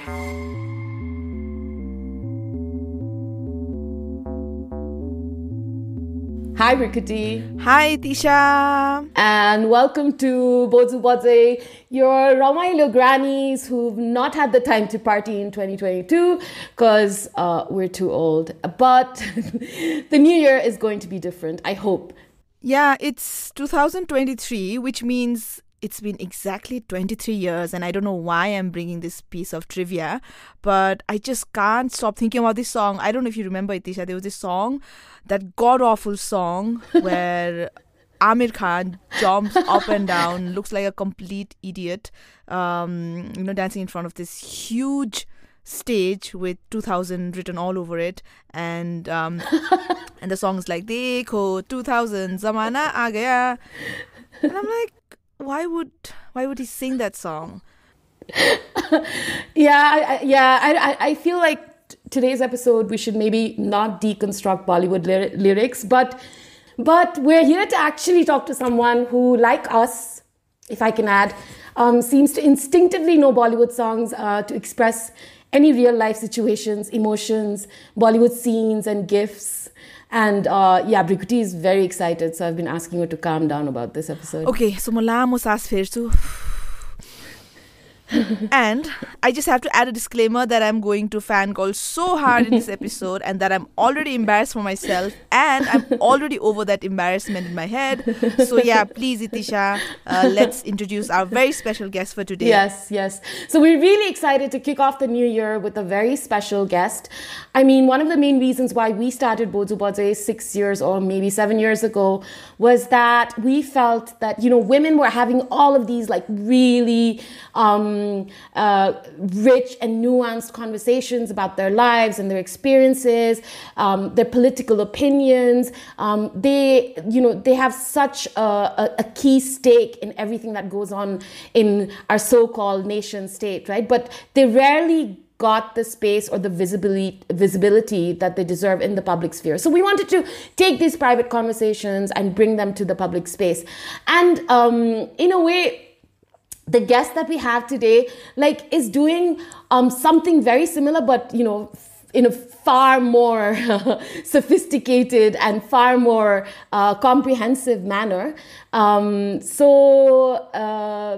Hi, Rikuti. Hi, Tisha. And welcome to Boju Bajai, your Ramailo grannies who've not had the time to party in 2022 because we're too old. But the new year is going to be different, I hope. Yeah, it's 2023, which means it's been exactly 23 years, and I don't know why I'm bringing this piece of trivia, but I just can't stop thinking about this song. I don't know if you remember it, Tisha. There was this song, that god-awful song where Amir Khan jumps up and down, looks like a complete idiot, dancing in front of this huge stage with 2000 written all over it, and the song's like Dekho 2000 zamana aa gaya, and I'm like, why would he sing that song? I feel like today's episode we should maybe not deconstruct Bollywood lyrics, but we're here to actually talk to someone who, like us, if I can add, seems to instinctively know Bollywood songs to express any real life situations, emotions, Bollywood scenes and gifs. And Rikuti is very excited, so I've been asking her to calm down about this episode. Okay, so mo saas phirchu. And I just have to add a disclaimer that I'm going to fangirl so hard in this episode, and that I'm already embarrassed for myself, and I'm already over that embarrassment in my head. So yeah, please, Itisha, let's introduce our very special guest for today. Yes. So we're really excited to kick off the new year with a very special guest. I mean, one of the main reasons why we started Boju Bajai 6 years or maybe 7 years ago was that we felt that, women were having all of these like really rich and nuanced conversations about their lives and their experiences, their political opinions. They have such a key stake in everything that goes on in our so-called nation state, right? But they rarely got the space or the visibility that they deserve in the public sphere. So we wanted to take these private conversations and bring them to the public space. And in a way, the guest that we have today, is doing something very similar, but, in a far more sophisticated and far more comprehensive manner.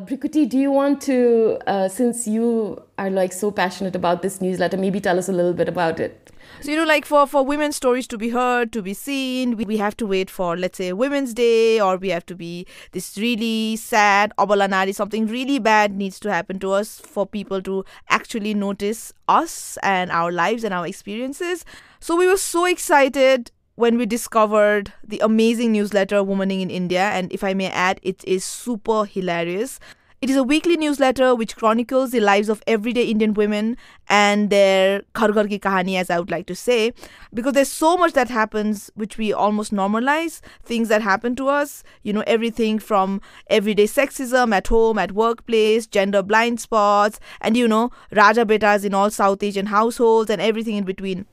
Brikuti, do you want to, since you are so passionate about this newsletter, maybe tell us a little bit about it? So, for women's stories to be heard, to be seen, we have to wait for, let's say, Women's Day, or we have to be this really sad, Abala Nari, something really bad needs to happen to us for people to actually notice us and our lives and our experiences. So we were so excited when we discovered the amazing newsletter Womaning in India, and if I may add, it is super hilarious. It is a weekly newsletter which chronicles the lives of everyday Indian women and their ghar ghar ki kahani, as I would like to say, because there's so much that happens which we almost normalize, things that happen to us, everything from everyday sexism at home, at workplace, gender blind spots, and Raja Betas in all South Asian households and everything in between.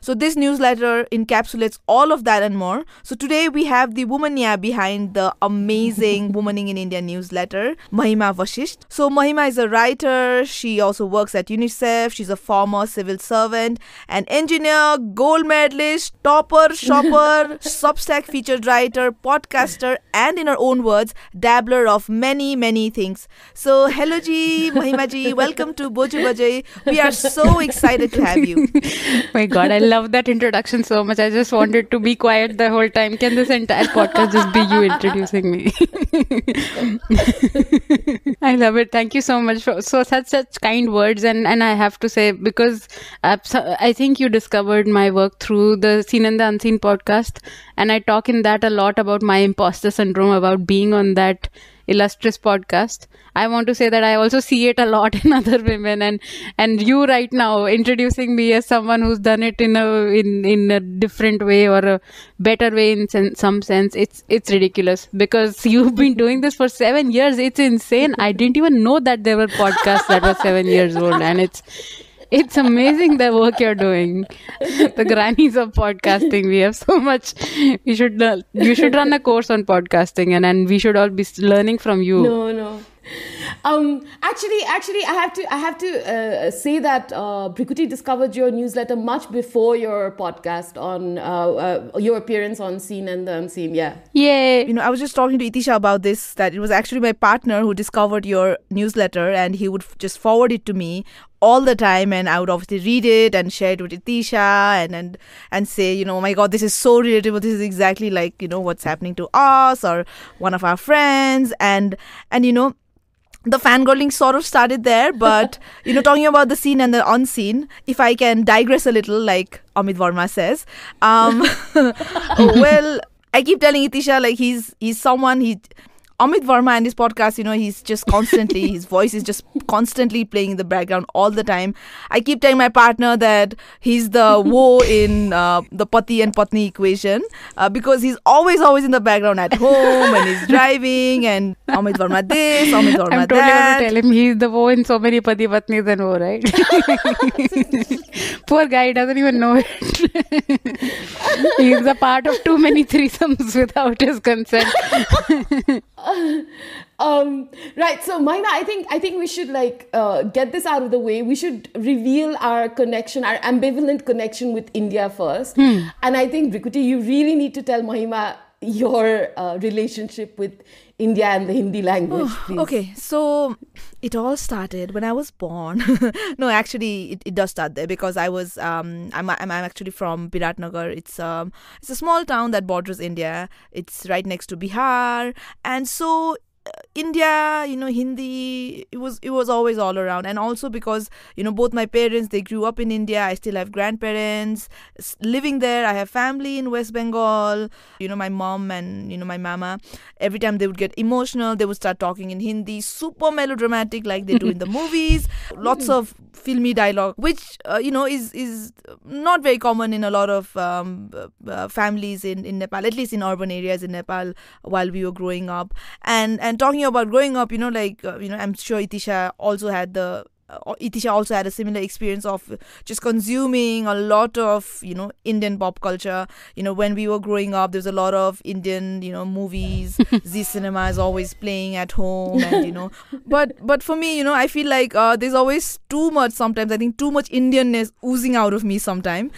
So this newsletter encapsulates all of that and more. So today we have the womaniya behind the amazing Womaning in India newsletter, Mahima Vashisht. So Mahima is a writer. She also works at UNICEF. She's a former civil servant, an engineer, gold medalist, topper, shopper, Substack featured writer, podcaster, and in her own words, dabbler of many, many things. So hello ji, Mahima ji, welcome to Boju Bajai. We are so excited to have you. My God, I love that introduction so much. I just wanted to be quiet the whole time. Can this entire podcast just be you introducing me? I love it. Thank you so much for such kind words. And I have to say, because I think you discovered my work through the Seen and the Unseen podcast. And I talk in that a lot about my imposter syndrome, about being on that illustrious podcast. I want to say that I also see it a lot in other women, and you right now introducing me as someone who's done it in a different way or a better way in some sense. It's ridiculous because you've been doing this for 7 years. It's insane. I didn't even know that there were podcasts that were 7 years old, and it's amazing the work you're doing. The grannies of podcasting. We have so much. You should run a course on podcasting, and we should all be learning from you. No. Actually, I have to say that Brikuti discovered your newsletter much before your podcast on your appearance on Seen and the Unseen. Yeah. Yay. I was just talking to Itisha about this, that it was actually my partner who discovered your newsletter, and he would just forward it to me all the time, and I would obviously read it and share it with Itisha and say, oh my God, this is so relatable. This is exactly like, what's happening to us or one of our friends. And the fangirling sort of started there, but talking about the seen and the unseen, if I can digress a little, like Amit Verma says, well, I keep telling Itisha, like he's someone, Amit Verma and his podcast, he's just constantly, his voice is just constantly playing in the background all the time. I keep telling my partner that he's the woe in the Pati and Patni equation, because he's always in the background at home when he's driving, and Amit Verma this, Amit Verma I'm totally that. going to tell him he's the woe in so many Pati Patnis and woe, right? Poor guy, doesn't even know it. He's the part of too many threesomes without his consent. Right. So, Mahima, I think we should get this out of the way. We should reveal our connection, our ambivalent connection with India first. And I think, Brikuti, you really need to tell Mahima your relationship with India and the Hindi language, please. Okay, so it all started when I was born. No, actually, it does start there, because I was I'm actually from Biratnagar. It's a small town that borders India. It's right next to Bihar, and so India, Hindi, it was always all around. And also because, both my parents, they grew up in India. I still have grandparents living there. I have family in West Bengal. My mom and, my mama, every time they would get emotional, they would start talking in Hindi, super melodramatic like they do in the movies. Lots of filmy dialogue, which, is not very common in a lot of families in Nepal, at least in urban areas in Nepal while we were growing up. And talking about growing up, I'm sure Itisha also had a similar experience of just consuming a lot of, Indian pop culture. When we were growing up, there's a lot of Indian, movies. Zee Cinema is always playing at home, and, but for me, I feel like there's always too much sometimes. I think too much Indianness oozing out of me sometimes.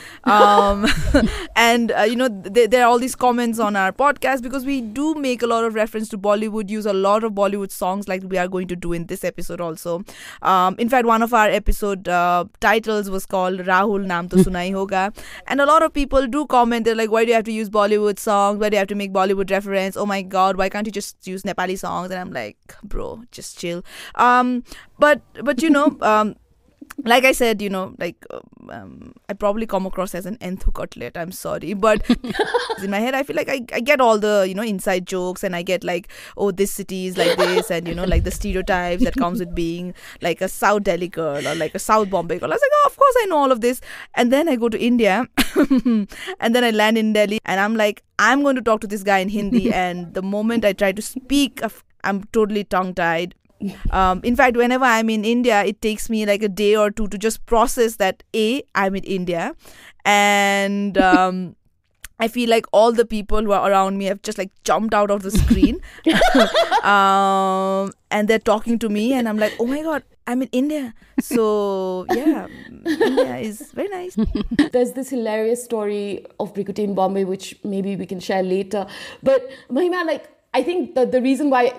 And, there are all these comments on our podcast, because we do make a lot of reference to Bollywood, use a lot of Bollywood songs like we are going to do in this episode also. In fact, one of our episode titles was called Rahul Naam To Sunai Hoga, and a lot of people do comment, they're like, why do you have to use Bollywood songs, why do you have to make Bollywood reference, oh my God, why can't you just use Nepali songs? And I'm like, bro, just chill. But like I said, I probably come across as an enthu cutlet. I'm sorry. But in my head, I feel like I get all the, inside jokes, and I get like, oh, this city is like this, and, like the stereotypes that comes with being like a South Delhi girl or like a South Bombay girl. I was like, oh, of course I know all of this. And then I go to India and then I land in Delhi, and I'm like, I'm going to talk to this guy in Hindi. And the moment I try to speak, I'm totally tongue-tied. In fact, whenever I'm in India, it takes me like a day or two to just process that I'm in India, and I feel like all the people who are around me have just like jumped out of the screen, and they're talking to me, and I'm like, oh my God, I'm in India. So yeah, India is very nice. There's this hilarious story of Brikuti in Bombay, which maybe we can share later. But Mahima, I think that the reason why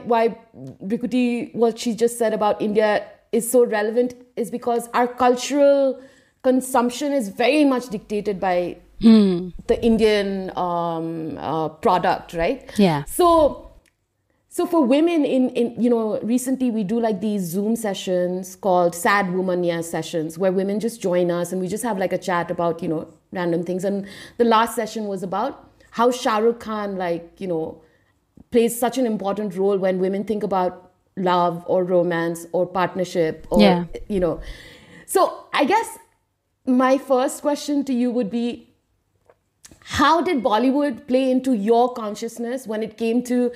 Brikuti, what she just said about India is so relevant is because our cultural consumption is very much dictated by the Indian product, right? Yeah. So for women in recently we do like these Zoom sessions called Sad Womaniya sessions, where women just join us and we just have like a chat about, random things. And the last session was about how Shah Rukh Khan, plays such an important role when women think about love or romance or partnership or, So I guess my first question to you would be, how did Bollywood play into your consciousness when it came to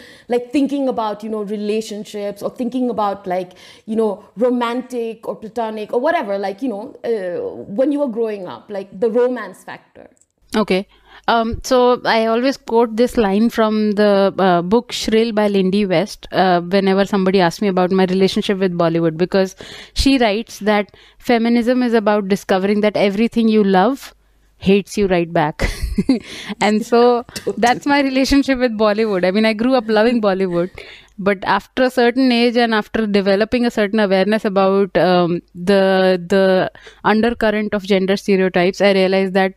thinking about, relationships, or thinking about romantic or platonic or whatever, when you were growing up, the romance factor? Okay. So I always quote this line from the book Shrill by Lindy West whenever somebody asks me about my relationship with Bollywood, because she writes that feminism is about discovering that everything you love hates you right back. And so that's my relationship with Bollywood. I mean, I grew up loving Bollywood, but after a certain age and after developing a certain awareness about the undercurrent of gender stereotypes, I realized that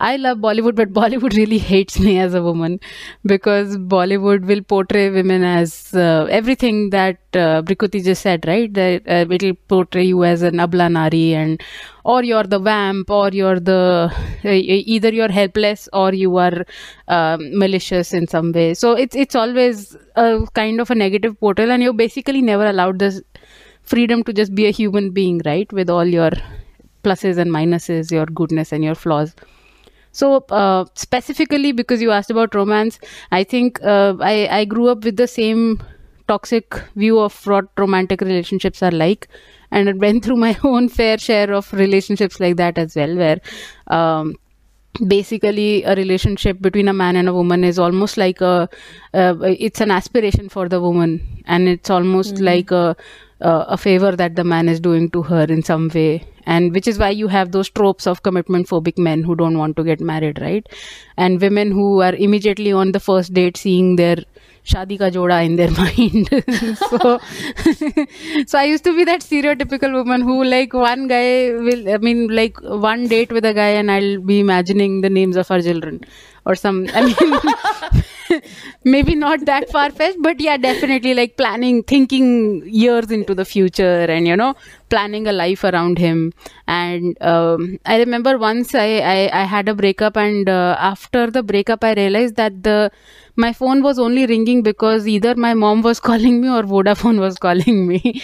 I love Bollywood, but Bollywood really hates me as a woman, because Bollywood will portray women as everything that Brikuti just said, right? That it will portray you as an abla nari, and or you're the vamp, or you're the either you're helpless or you are malicious in some way. So it's always a kind of a negative portrayal, and you're basically never allowed this freedom to just be a human being, right? With all your pluses and minuses, your goodness and your flaws. So specifically, because you asked about romance, I think I grew up with the same toxic view of what romantic relationships are like, and I went through my own fair share of relationships like that as well, where basically a relationship between a man and a woman is almost like it's an aspiration for the woman, and it's almost like a favor that the man is doing to her in some way. And which is why you have those tropes of commitment phobic men who don't want to get married, right? And women who are immediately on the first date seeing their shadi ka joda in their mind. So I used to be that stereotypical woman who, like, one date with a guy and I'll be imagining the names of our children or some, maybe not that far-fetched, but yeah, definitely like thinking years into the future and, planning a life around him. And I remember once I had a breakup, and after the breakup, I realized that my phone was only ringing because either my mom was calling me or Vodafone was calling me.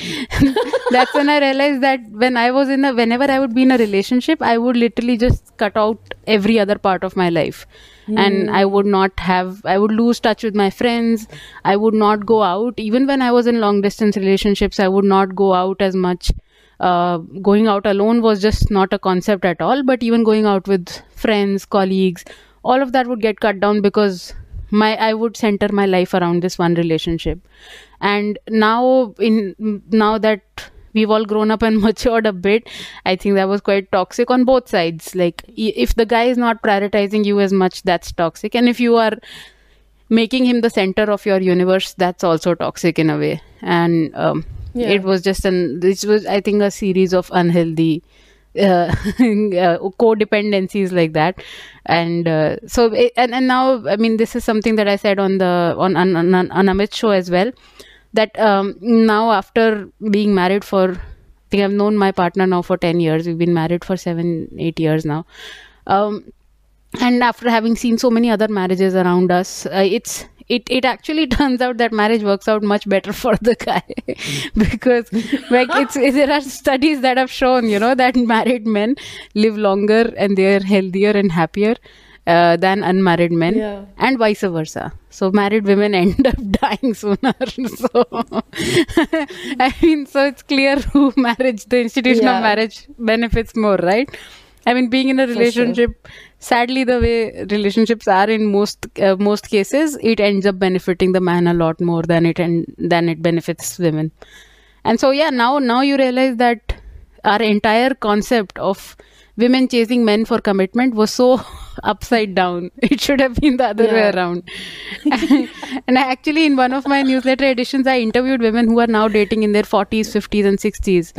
That's when I realized that whenever I would be in a relationship, I would literally just cut out every other part of my life. And I would lose touch with my friends. I would not go out. Even when I was in long distance relationships, I would not go out as much. Going out alone was just not a concept at all. But even going out with friends, colleagues, all of that would get cut down because I would center my life around this one relationship. And now that we've all grown up and matured a bit, I think that was quite toxic on both sides. Like, if the guy is not prioritizing you as much, that's toxic. And if you are making him the center of your universe, that's also toxic in a way. And it was just this was, I think, a series of unhealthy codependencies like that. And and now, I mean, this is something that I said on Amit's show as well, that now, after being married for, I think I've known my partner now for 10 years. We've been married for 7-8 years now. And after having seen so many other marriages around us, it actually turns out that marriage works out much better for the guy. Because like there are studies that have shown, that married men live longer and they're healthier and happier than unmarried men, and vice versa. So married women end up dying sooner. So I mean, so it's clear the institution of marriage benefits more, right? I mean, being in a relationship, sadly, the way relationships are in most cases, it ends up benefiting the man a lot more than it benefits women. And so, now you realize that our entire concept of women chasing men for commitment was so upside down. It should have been the other way around. And I actually, in one of my newsletter editions, I interviewed women who are now dating in their 40s, 50s and 60s.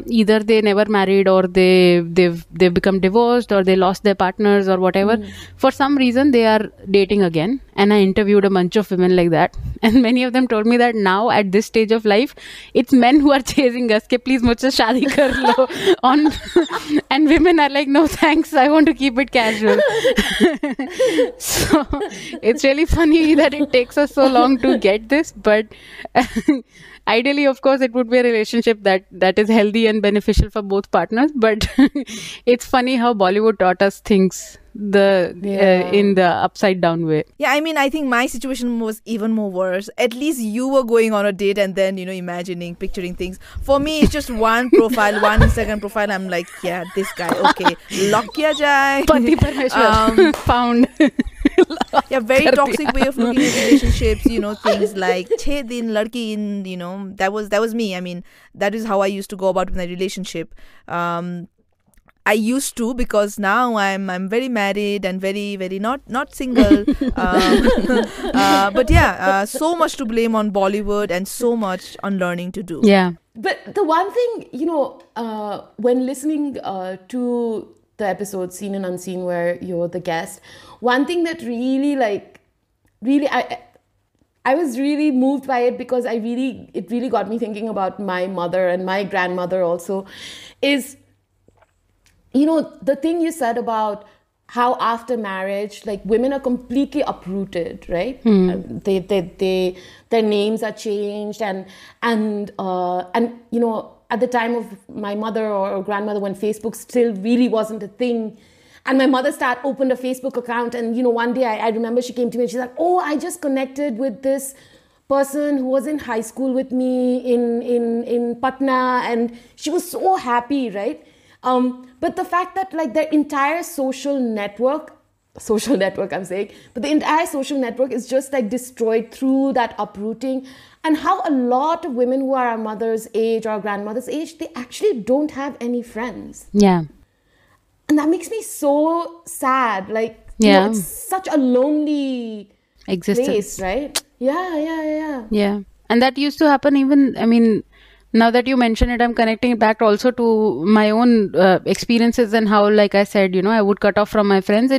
Either they never married, or they've become divorced, or they lost their partners or whatever. For some reason, they are dating again. And I interviewed a bunch of women like that. And many of them told me that now, at this stage of life, it's men who are chasing us. Ke please mujhse shaadi kar lo. And women are like, no thanks, I want to keep it casual. So it's really funny that it takes us so long to get this, but Ideally, of course, it would be a relationship that is healthy and beneficial for both partners. But it's funny how Bollywood taught us things in the upside down way. Yeah, I mean, I think my situation was even more worse. At least you were going on a date and then, imagining, picturing things. For me, it's just one profile, one Instagram profile. I'm like, yeah, this guy, okay. Lock kiya jaye. Pati Parmeshwar. Found. Yeah, very toxic way of looking at relationships, things like 6 din ladki in, that was me. I mean, that is how I used to go about my relationship. I used to, because now I'm very married and very, very not single. But yeah, so much to blame on Bollywood and so much unlearning to do. Yeah. But the one thing, when listening to the episode Seen and Unseen where you're the guest, one thing that really I was really moved by it, because it really got me thinking about my mother and my grandmother also, is the thing you said about how after marriage, like, women are completely uprooted, right? Their names are changed, and at the time of my mother or grandmother, when Facebook still really wasn't a thing, and my mother opened a Facebook account, and one day I remember she came to me and she's like, "Oh, I just connected with this person who was in high school with me in Patna," and she was so happy, right? But the fact that, like, their entire social network I'm saying, but the entire social network is just, like, destroyed through that uprooting, and how a lot of women who are our mother's age or our grandmother's age, they actually don't have any friends. Yeah. And that makes me so sad. Like, it's such a lonely existence, place, right? Yeah. And that used to happen even, I mean, now that you mention it, I'm connecting it back also to my own experiences, and how, like I said, I would cut off from my friends.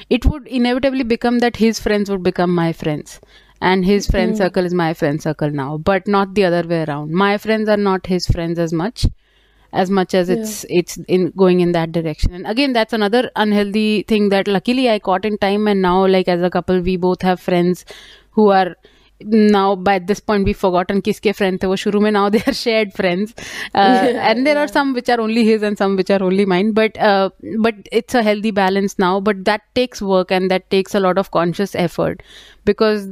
It would inevitably become that his friends would become my friends, and his friend circle is my friend circle now, but not the other way around. My friends are not his friends as much as it's in going in that direction. And again, that's another unhealthy thing that luckily I caught in time, and now, like, as a couple, we both have friends who are now, by this point, we've forgotten kiske friend the wo shuru mein. Now they are shared friends, and there are some which are only his and some which are only mine, but it's a healthy balance now. But that takes work, and that takes a lot of conscious effort, because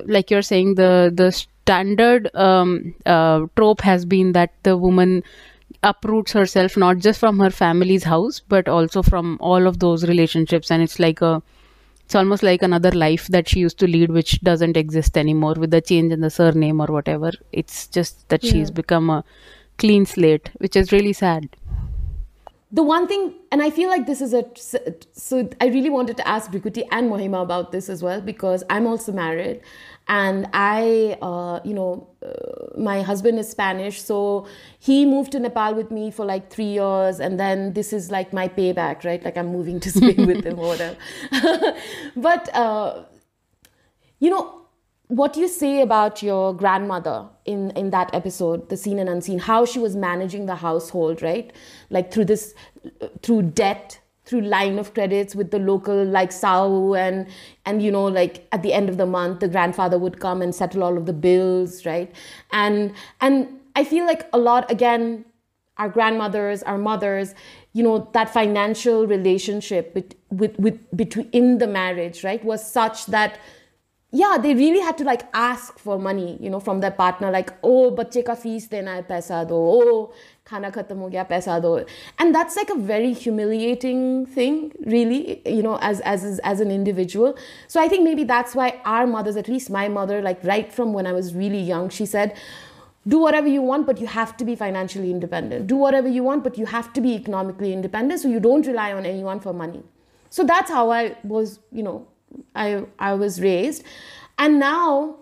like you're saying, the standard trope has been that the woman uproots herself not just from her family's house but also from all of those relationships, and it's almost like another life that she used to lead, which doesn't exist anymore with the change in the surname or whatever. It's just that she's become a clean slate, which is really sad. The one thing, and I feel like this is so I really wanted to ask Brikuti and Mahima about this as well, because I'm also married, and my husband is Spanish, so he moved to Nepal with me for like 3 years, and then this is like my payback, right? Like, I'm moving to Spain with him or whatever. But, what you say about your grandmother in that episode, the Seen and Unseen, how she was managing the household, right? Like, through debt, through line of credits with the local, like, Sau, and like, at the end of the month, the grandfather would come and settle all of the bills, right? And I feel like a lot, again, our grandmothers, our mothers, that financial relationship between in the marriage, right, was such that, they really had to, like, ask for money, from their partner, like, oh, bacche ka fees dena hai, paisa do, oh, khana khatam ho gaya, paisa do. And that's, like, a very humiliating thing, really, as an individual. So I think maybe that's why our mothers, at least my mother, like, right from when I was really young, she said, do whatever you want, but you have to be financially independent. Do whatever you want, but you have to be economically independent, so you don't rely on anyone for money. So that's how I was, I was raised. And now,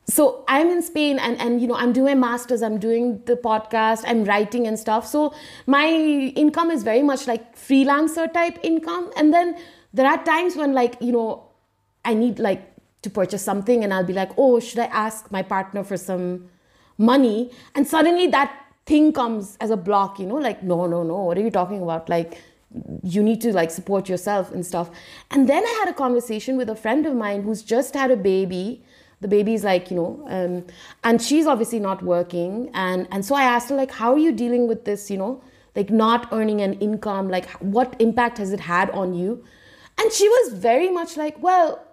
so I'm in Spain, and I'm doing my master's, I'm doing the podcast, I'm writing and stuff. So my income is very much like freelancer type income. And then there are times when, like, I need, like, to purchase something, and I'll be like, oh, should I ask my partner for some money? And suddenly that thing comes as a block, like, no, what are you talking about? Like, you need to, like, support yourself and stuff. And then I had a conversation with a friend of mine who's just had a baby, the baby's like, and she's obviously not working. And so I asked her, like, how are you dealing with this, like not earning an income? Like, what impact has it had on you? And she was very much like, well,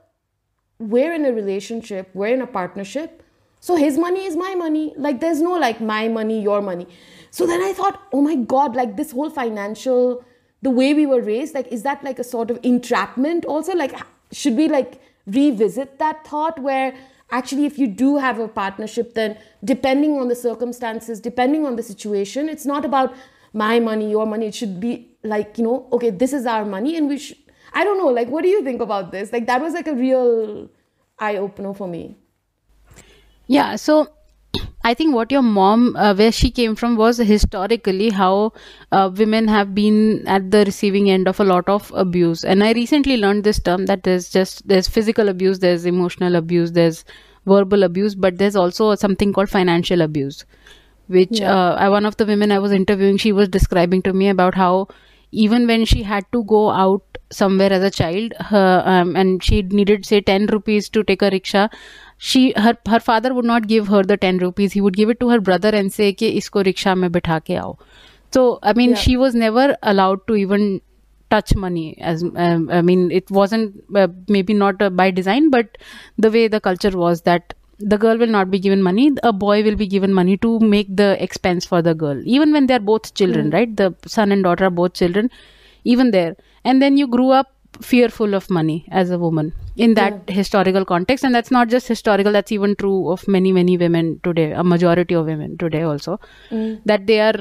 we're in a relationship, we're in a partnership. So his money is my money. Like, there's no like my money, your money. So then I thought, oh my God, like this whole financial, the way we were raised, like, is that like a sort of entrapment also? Like, should we like revisit that thought where actually if you do have a partnership, then depending on the circumstances, depending on the situation, it's not about my money, your money. It should be like, okay, this is our money and we should, I don't know, like, what do you think about this? Like, that was like a real eye-opener for me. Yeah, so I think what your mom, where she came from, was historically how women have been at the receiving end of a lot of abuse. And I recently learned this term that there's physical abuse, there's emotional abuse, there's verbal abuse, but there's also something called financial abuse, which one of the women I was interviewing, she was describing to me about how even when she had to go out somewhere as a child, and she needed say 10 rupees to take a rickshaw, her father would not give her the 10 rupees. He would give it to her brother and say कि इसको rickshaw में बिठा के आओ. So I mean, she was never allowed to even touch money. As I mean, it wasn't maybe not by design, but the way the culture was that the girl will not be given money, a boy will be given money to make the expense for the girl, even when they're both children, right? The son and daughter are both children, even there. And then you grew up fearful of money as a woman in that historical context. And that's not just historical, that's even true of many women today, a majority of women today also, that their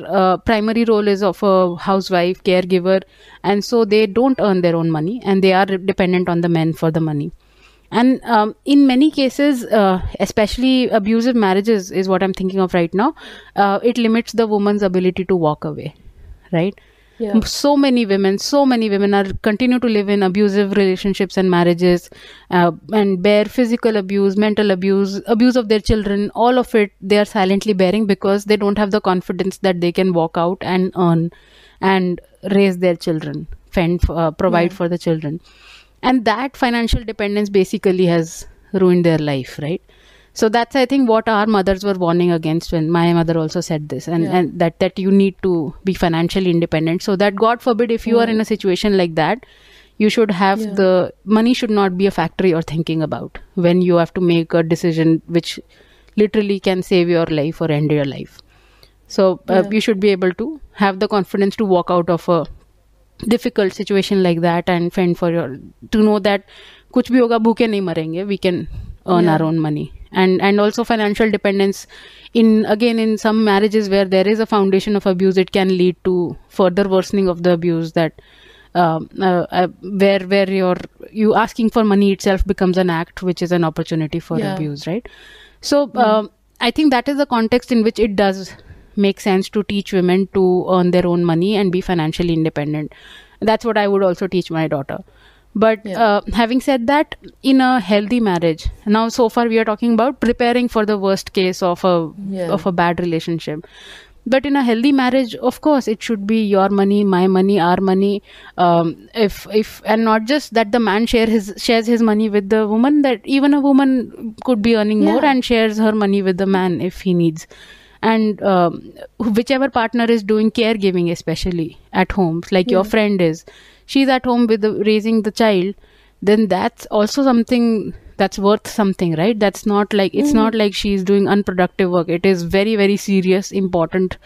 primary role is of a housewife, caregiver, and so they don't earn their own money and they are dependent on the men for the money. And in many cases, especially abusive marriages is what I'm thinking of right now, it limits the woman's ability to walk away, right? Yeah. So many women are continue to live in abusive relationships and marriages, and bear physical abuse, mental abuse of their children. All of it they are silently bearing because they don't have the confidence that they can walk out and earn and raise their children, provide for the children. And that financial dependence basically has ruined their life, right? So that's, I think, what our mothers were warning against when my mother also said this, and that you need to be financially independent, so that God forbid if you are in a situation like that, you should have the money should not be a factor you're thinking about when you have to make a decision which literally can save your life or end your life. So you should be able to have the confidence to walk out of a difficult situation like that and fend for to know that kuch bhi hoga bhooke nahi marenge, we can earn our own money. And also financial dependence in some marriages where there is a foundation of abuse, it can lead to further worsening of the abuse, that where you asking for money itself becomes an act which is an opportunity for abuse, right? So I think that is the context in which it does make sense to teach women to earn their own money and be financially independent. That's what I would also teach my daughter. But having said that, in a healthy marriage, now so far we are talking about preparing for the worst case of a bad relationship. But in a healthy marriage, of course, it should be your money, my money, our money. If and not just that the man shares his money with the woman, that even a woman could be earning more and shares her money with the man if he needs. And whichever partner is doing caregiving, especially at home, like your friend is, she's at home with raising the child, then that's also something that's worth something, right? That's not like, it's not like she's doing unproductive work. It is very, very serious, important,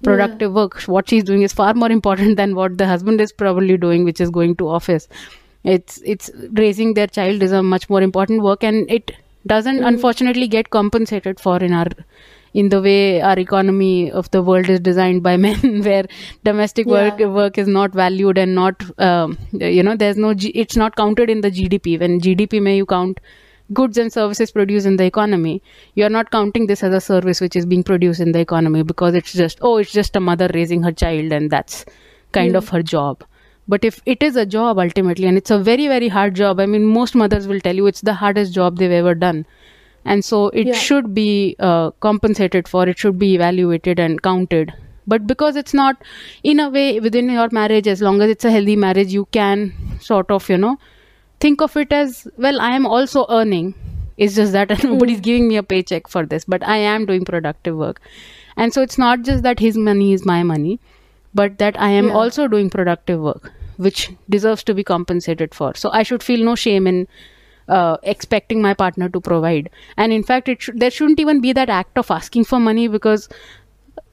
productive work. What she's doing is far more important than what the husband is probably doing, which is going to office. It's raising their child is a much more important work, and it doesn't unfortunately get compensated for in the way our economy of the world is designed by men, where domestic work is not valued and not, there's no, it's not counted in the GDP. When GDP may you count goods and services produced in the economy, you are not counting this as a service which is being produced in the economy, because it's just a mother raising her child and that's kind of her job. But if it is a job ultimately, and it's a very, very hard job, I mean, most mothers will tell you it's the hardest job they've ever done. And so it should be compensated for, it should be evaluated and counted. But because it's not, in a way, within your marriage, as long as it's a healthy marriage, you can sort of, think of it as, well, I am also earning. It's just that nobody's giving me a paycheck for this, but I am doing productive work. And so it's not just that his money is my money, but that I am also doing productive work, which deserves to be compensated for. So I should feel no shame in expecting my partner to provide. And in fact, there shouldn't even be that act of asking for money, because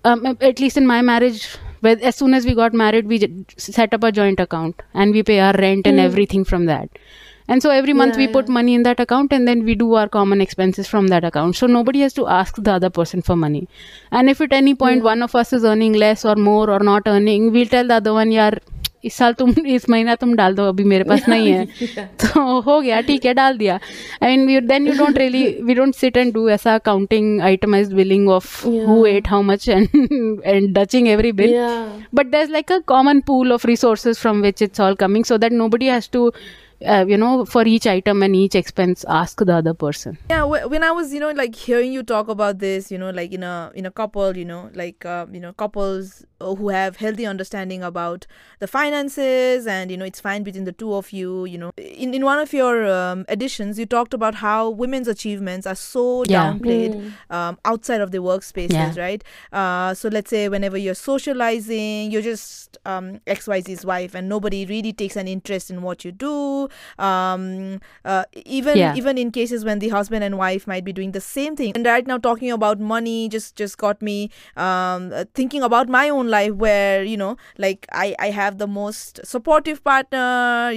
at least in my marriage, as soon as we got married, we set up a joint account and we pay our rent and everything from that. And so every month we put money in that account, and then we do our common expenses from that account. So nobody has to ask the other person for money. And if at any point one of us is earning less or more or not earning, we'll tell the other one, यार इस महीना तुम डाल दो, अभी मेरे पास नहीं है, तो हो गया, ठीक है, डाल दिया. I mean, then we don't sit and do ऐसा counting, itemized billing of who ate how much and dutching every bill. But there's like a common pool of resources from which it's all coming, so that nobody has to for each item and each expense, ask the other person. Yeah, when I was, like hearing you talk about this, like in a couple, couples who have healthy understanding about the finances, and, it's fine between the two of you, in one of your editions, you talked about how women's achievements are so downplayed outside of the workspaces, right? So let's say whenever you're socializing, you're just XYZ's wife, and nobody really takes an interest in what you do. Even in cases when the husband and wife might be doing the same thing. And right now, talking about money just got me thinking about my own life, where like I have the most supportive partner.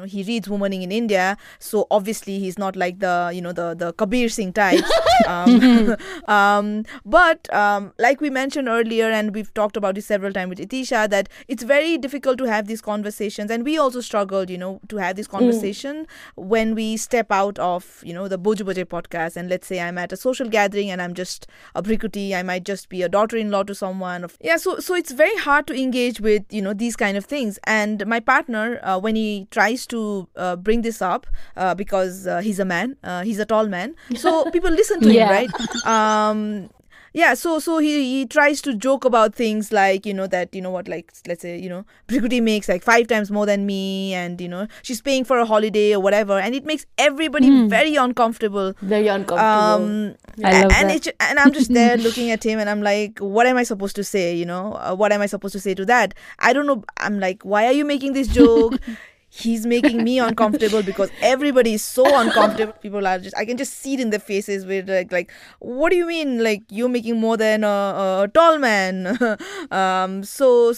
He reads Womaning in India, so obviously he's not like the Kabir Singh type. But like we mentioned earlier, and we've talked about this several times with Itisha, that it's very difficult to have these conversations, and we also struggled, to have this conversation when we step out of, the Boju Bajai podcast, and let's say I'm at a social gathering and I'm just a brikuti, I might just be a daughter-in-law to someone. So it's very hard to engage with, these kind of things. And my partner, when he tries to bring this up, because he's a man, he's a tall man, so people listen to him, right? So he tries to joke about things like, that, like, let's say, Brikuti makes like 5 times more than me, and, she's paying for a holiday or whatever, and it makes everybody very uncomfortable. Very uncomfortable. I love that. And I'm just there looking at him, and I'm like, what am I supposed to say? What am I supposed to say to that? I don't know. I'm like, why are you making this joke? He's making me uncomfortable because everybody is so uncomfortable. People are I can just see it in their faces with like, what do you mean? Like, you're making more than a tall man. So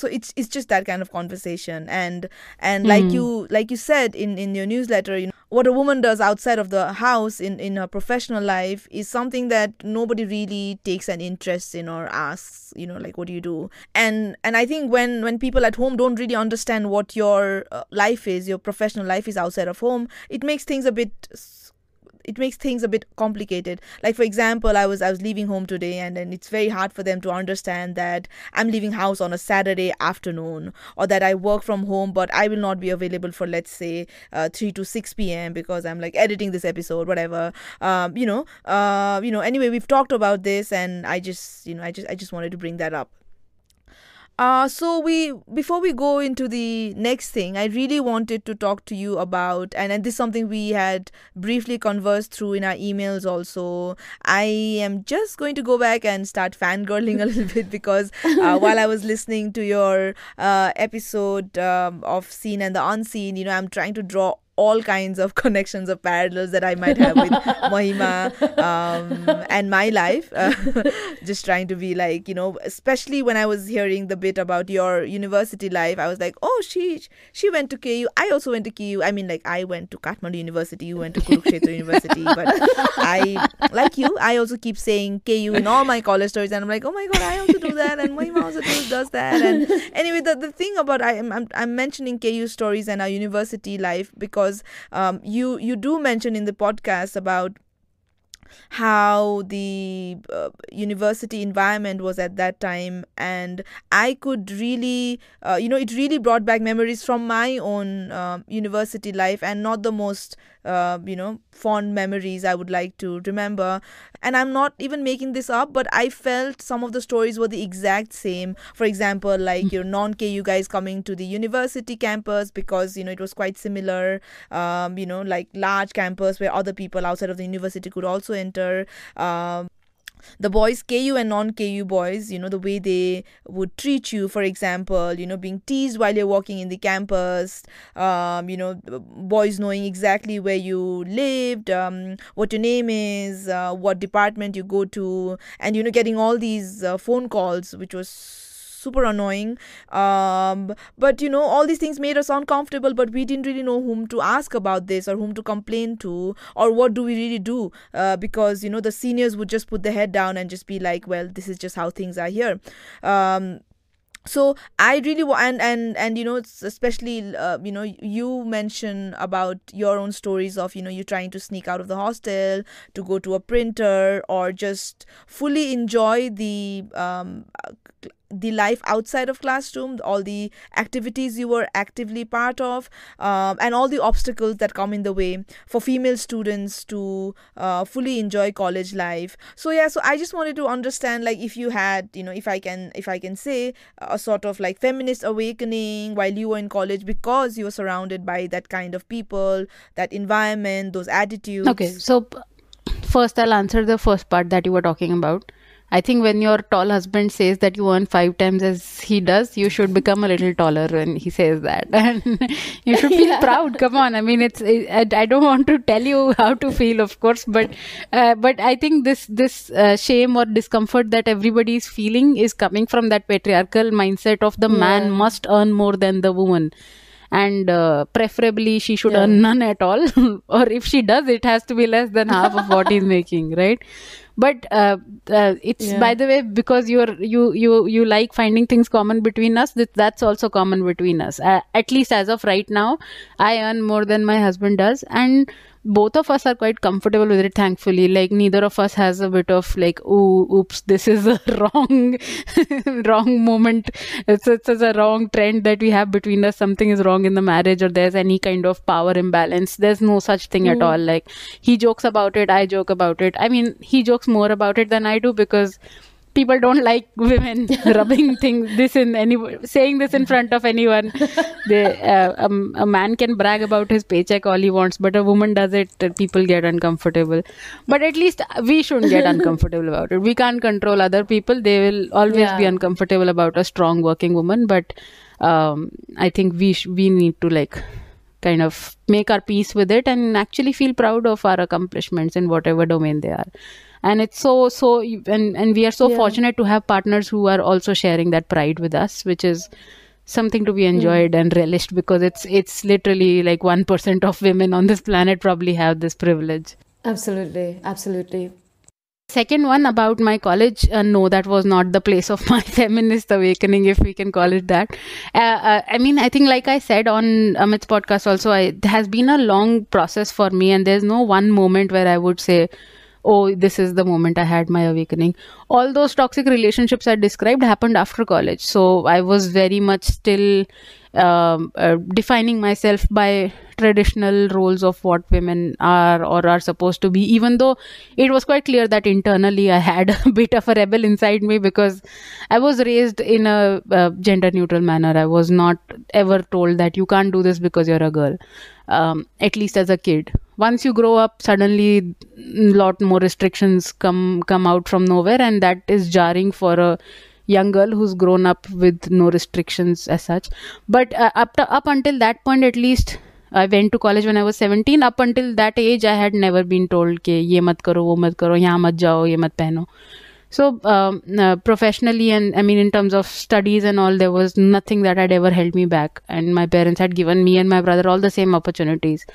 it's just that kind of conversation. And like you said in your newsletter, what a woman does outside of the house in her professional life is something that nobody really takes an interest in or asks, like, what do you do? And I think when people at home don't really understand what your life is, your professional life is outside of home, it makes things a bit complicated. Like, for example, I was leaving home today, and then it's very hard for them to understand that I'm leaving house on a Saturday afternoon, or that I work from home but I will not be available for, let's say, 3 to 6 p.m. because I'm like editing this episode, whatever. Anyway, we've talked about this, and I just wanted to bring that up. So before we go into the next thing, I really wanted to talk to you about, and this is something we had briefly conversed through in our emails also. I am just going to go back and start fangirling a little bit, because while I was listening to your episode of Seen and the Unseen, I'm trying to draw all kinds of connections or parallels that I might have with Mahima and my life. Just trying to be like, especially when I was hearing the bit about your university life, I was like, oh, she went to KU. I also went to KU. I mean, like, I went to Kathmandu University, you went to Kurukshetra University. But I, like you, I also keep saying KU in all my college stories. And I'm like, oh my God, I also do that. And Mahima also does that. And anyway, the thing about I'm mentioning KU stories and our university life because you do mention in the podcast about how the university environment was at that time, and I could really it really brought back memories from my own university life, and not the most fond memories I would like to remember. And I'm not even making this up, but I felt some of the stories were the exact same. For example, like your non-KU guys coming to the university campus because, it was quite similar, like large campus where other people outside of the university could also enter. The boys, KU and non-KU boys, the way they would treat you, for example, being teased while you're walking in the campus, boys knowing exactly where you lived, what your name is, what department you go to, and, getting all these phone calls, which was super annoying. But all these things made us uncomfortable, but we didn't really know whom to ask about this or whom to complain to, or what do we really do, because the seniors would just put their head down and just be like, well, this is just how things are here. So I really and especially you mention about your own stories of you trying to sneak out of the hostel to go to a printer or just fully enjoy the life outside of classroom, all the activities you were actively part of, and all the obstacles that come in the way for female students to fully enjoy college life. So I just wanted to understand, like, if you had, if I can say, a sort of like feminist awakening while you were in college because you were surrounded by that kind of people, that environment, those attitudes. Okay, so first I'll answer the first part that you were talking about. I think when your tall husband says that you earn 5 times as he does, you should become a little taller when he says that. And you should feel proud. Come on. I mean, I don't want to tell you how to feel, of course, but I think this shame or discomfort that everybody is feeling is coming from that patriarchal mindset of the man must earn more than the woman. And preferably she should earn none at all. Or if she does, it has to be less than half of what he's making, right? But it's by the way, because you like finding things common between us, that's also common between us. At least as of right now, I earn more than my husband does, and both of us are quite comfortable with it, thankfully. Like, neither of us has a bit of like, oh, oops, this is a wrong moment. It's a wrong trend that we have between us. Something is wrong in the marriage, or there's any kind of power imbalance. There's no such thing at all. Like, he jokes about it, I joke about it. I mean, he jokes more about it than I do because people don't like women rubbing saying this in front of anyone. A man can brag about his paycheck all he wants, but a woman does it, people get uncomfortable. But at least we shouldn't get uncomfortable about it. We can't control other people. They will always be uncomfortable about a strong working woman. But I think we need to like kind of make our peace with it and actually feel proud of our accomplishments in whatever domain they are. And it's and we are so fortunate to have partners who are also sharing that pride with us, which is something to be enjoyed and relished, because it's literally like 1% of women on this planet probably have this privilege. Absolutely. Second one about my college, no, that was not the place of my feminist awakening, if we can call it that. I mean, I think like I said on Amit's podcast also, it has been a long process for me, and there's no one moment where I would say, oh, this is the moment I had my awakening. All those toxic relationships I described happened after college. So I was very much still defining myself by traditional roles of what women are or are supposed to be, even though it was quite clear that internally I had a bit of a rebel inside me, because I was raised in a gender neutral manner. I was not ever told that you can't do this because you're a girl, at least as a kid. Once you grow up, suddenly a lot more restrictions come out from nowhere, and that is jarring for a young girl who's grown up with no restrictions as such. But up until that point, at least, I went to college when I was 17. Up until that age, I had never been told कि ये मत करो, वो मत करो, यहाँ मत जाओ, ये मत पहनो. So professionally, and I mean in terms of studies and all, there was nothing that had ever held me back, and my parents had given me and my brother all the same opportunities.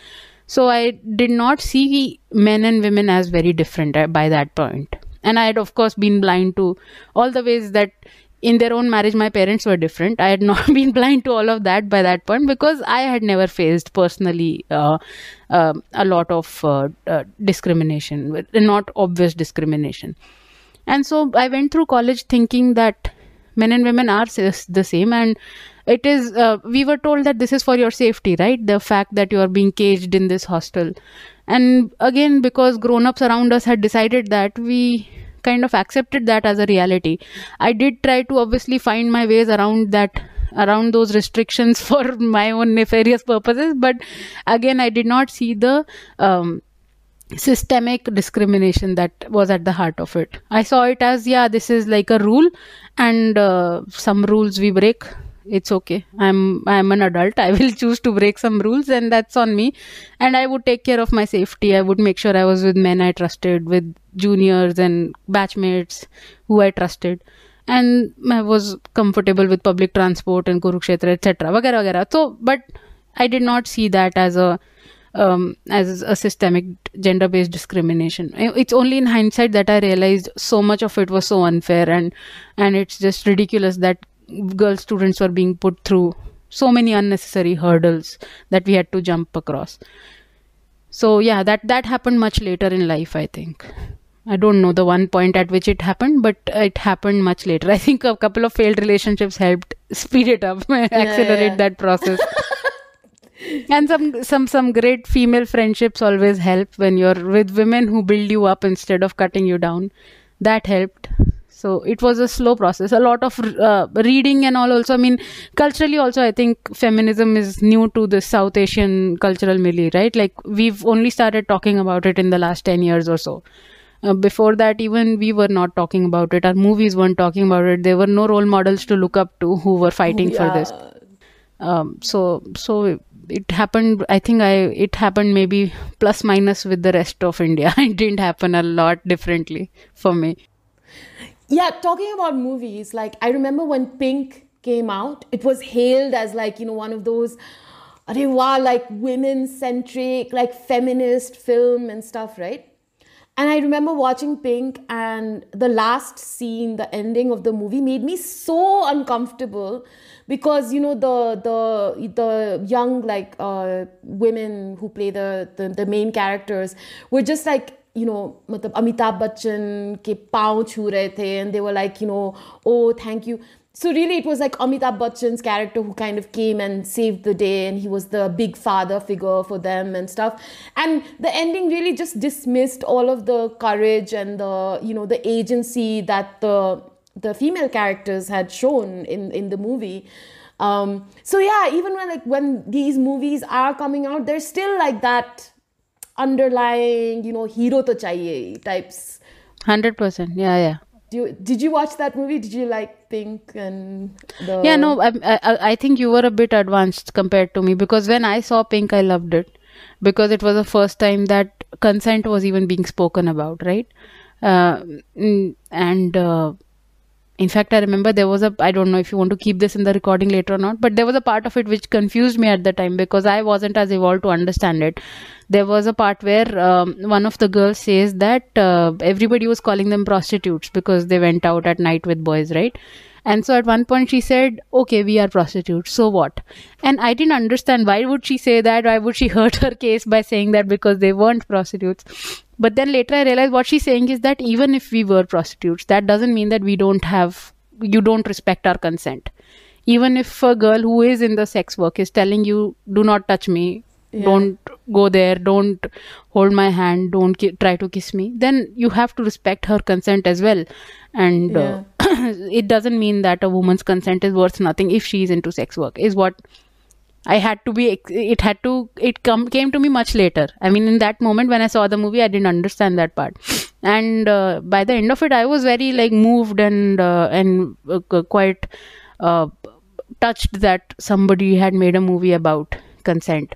So I did not see men and women as very different by that point. And I had, of course, been blind to all the ways that in their own marriage my parents were different. I had not been blind to all of that by that point, because I had never faced personally a lot of discrimination, not obvious discrimination. And so I went through college thinking that men and women are the same, and it is we were told that this is for your safety, right? The fact that you are being caged in this hostel. And again, because grown-ups around us had decided that, we kind of accepted that as a reality. I did try to obviously find my ways around those restrictions for my own nefarious purposes, but again, I did not see the systemic discrimination that was at the heart of it. I saw it as, yeah, this is like a rule, and some rules we break, it's okay. I'm an adult. I will choose to break some rules, and that's on me. And I would take care of my safety. I would make sure I was with men I trusted, with juniors and batchmates who I trusted. And I was comfortable with public transport and Kurukshetra, etc. Vagara, vagara. So, but I did not see that as a systemic gender-based discrimination. It's only in hindsight that I realized so much of it was so unfair, and it's just ridiculous that girl students were being put through so many unnecessary hurdles that we had to jump across. So yeah, that happened much later in life, I think. I don't know the one point at which it happened, but it happened much later. I think a couple of failed relationships helped speed it up, accelerate that process. And some great female friendships always help when you're with women who build you up instead of cutting you down. That helped. So it was a slow process. A lot of reading and all also. I mean, culturally also, I think feminism is new to the South Asian cultural milieu, right? Like, we've only started talking about it in the last 10 years or so. Before that, even we were not talking about it. Our movies weren't talking about it. There were no role models to look up to who were fighting for this. So it happened. I think it happened maybe plus minus with the rest of India. It didn't happen a lot differently for me. Yeah, talking about movies, like, I remember when Pink came out, it was hailed as like, one of those, like women-centric, like feminist film and stuff, right? And I remember watching Pink, and the last scene, the ending of the movie, made me so uncomfortable because, the young, like, women who play the main characters were just like, Amitabh Bachchan ke paun chhu rahe the, and they were like, oh, thank you. So really, it was like Amitabh Bachchan's character who kind of came and saved the day, and he was the big father figure for them and stuff. And the ending really just dismissed all of the courage and the agency that the female characters had shown in the movie. So yeah, even when these movies are coming out, there's still like that underlying, hero to chahiye types. 100%. Yeah. Did you watch that movie? Did you like Pink and the... Yeah, no, I think you were a bit advanced compared to me, because when I saw Pink, I loved it because it was the first time that consent was even being spoken about, right? In fact, I remember there was I don't know if you want to keep this in the recording later or not, but there was a part of it which confused me at the time because I wasn't as evolved to understand it. There was a part where one of the girls says that everybody was calling them prostitutes because they went out at night with boys, right? And so at one point she said, okay, we are prostitutes, so what? And I didn't understand, why would she say that? Why would she hurt her case by saying that because they weren't prostitutes? But then later I realized what she's saying is that even if we were prostitutes, that doesn't mean that you don't respect our consent. Even if a girl who is in the sex work is telling you, do not touch me, don't go there, don't hold my hand, don't try to kiss me, then you have to respect her consent as well. And it doesn't mean that a woman's consent is worth nothing if she's into sex work, is what I had to be. It came to me much later. I mean, in that moment when I saw the movie, I didn't understand that part. And by the end of it, I was very moved and quite touched that somebody had made a movie about consent.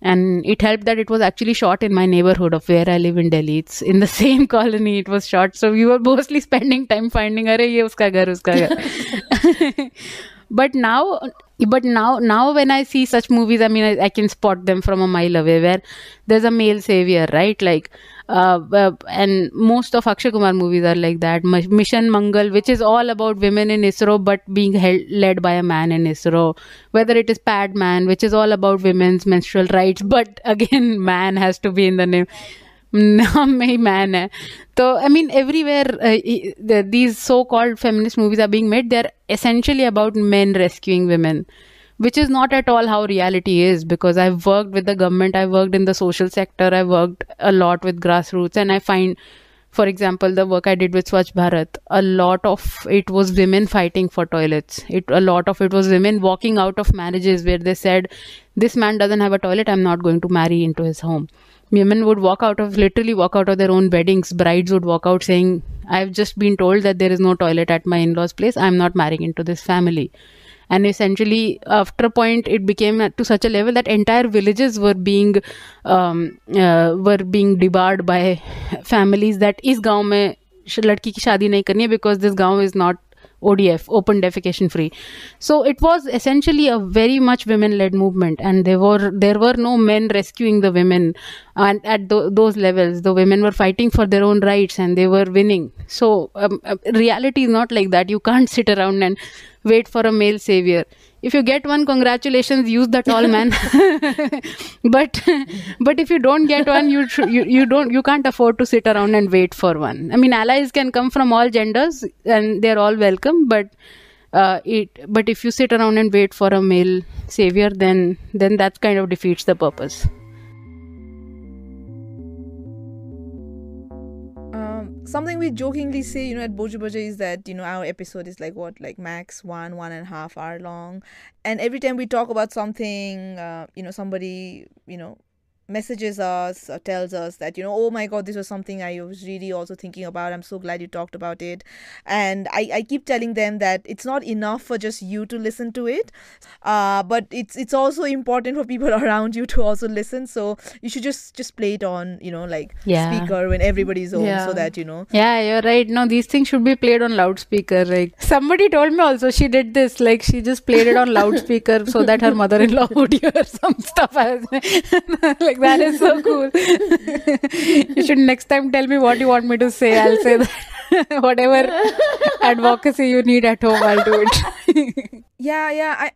And it helped that it was actually shot in my neighborhood of where I live in Delhi. It's in the same colony it was shot. So we were mostly spending time finding, arey, ye uska ghar. But now when I see such movies, I mean, I can spot them from a mile away, where there's a male savior, right? Like, and most of Akshay Kumar movies are like that. Mission Mangal, which is all about women in ISRO, but being led by a man in ISRO. Whether it is Padman, which is all about women's menstrual rights, but again, man has to be in the name. नाम में ही man है. तो I mean everywhere these so-called feminist movies are being made. They're essentially about men rescuing women, which is not at all how reality is, because I've worked with the government, I've worked in the social sector, I've worked a lot with grassroots, and I find, for example, the work I did with Swachh Bharat, a lot of it was women fighting for toilets. A lot of it was women walking out of marriages where they said, this man doesn't have a toilet, I'm not going to marry into his home. Women would literally walk out of their own weddings. Brides would walk out saying, I've just been told that there is no toilet at my in-laws' place. I'm not marrying into this family. And essentially, after a point, it became to such a level that entire villages were being debarred by families that is गांव में लड़की की शादी नहीं करनी है because this गांव is not ODF, open defecation free. So it was essentially a very much women-led movement, and there were no men rescuing the women. And at those levels, the women were fighting for their own rights, and they were winning. So reality is not like that. You can't sit around and wait for a male savior. If you get one, congratulations, use the tall man. but if you don't get one, you can't afford to sit around and wait for one. I mean, allies can come from all genders and they're all welcome, but if you sit around and wait for a male savior, then that kind of defeats the purpose. Something we jokingly say, at Boju Bajai is that, our episode is like max 1.5 hour long. And every time we talk about something, somebody, messages us or tells us that, oh my God, this was something I was really also thinking about. I'm so glad you talked about it. And I keep telling them that it's not enough for just you to listen to it. But it's also important for people around you to also listen. So you should just play it on, speaker when everybody's home so that, Yeah, you're right. No, these things should be played on loudspeaker. Like somebody told me also she did this, like she just played it on loudspeaker so that her mother-in-law would hear some stuff. Like that is so cool. You should next time tell me what you want me to say. I'll say that. Whatever advocacy you need at home, I'll do it. Yeah.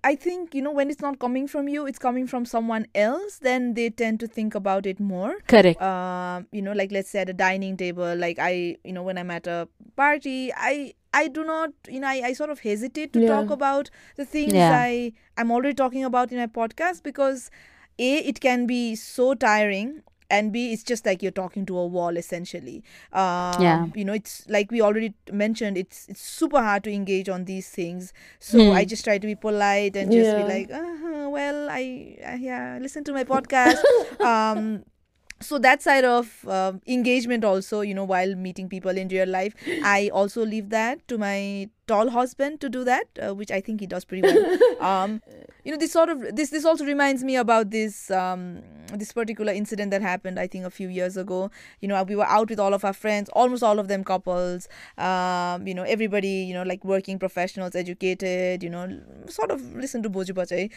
I think, when it's not coming from you, it's coming from someone else, then they tend to think about it more. Correct. Like let's say at a dining table, like when I'm at a party, I do not, I sort of hesitate to talk about the things I'm already talking about in my podcast, because A, it can be so tiring, and B, it's just like you're talking to a wall essentially. It's like we already mentioned, it's super hard to engage on these things. So I just try to be polite and just be like, listen to my podcast. So that side of engagement also, while meeting people in real life, I also leave that to my tall husband to do that, which I think he does pretty well. This also reminds me about this particular incident that happened, I think, a few years ago. We were out with all of our friends, almost all of them couples, everybody, like working professionals, educated, sort of listen to Boju Bajai.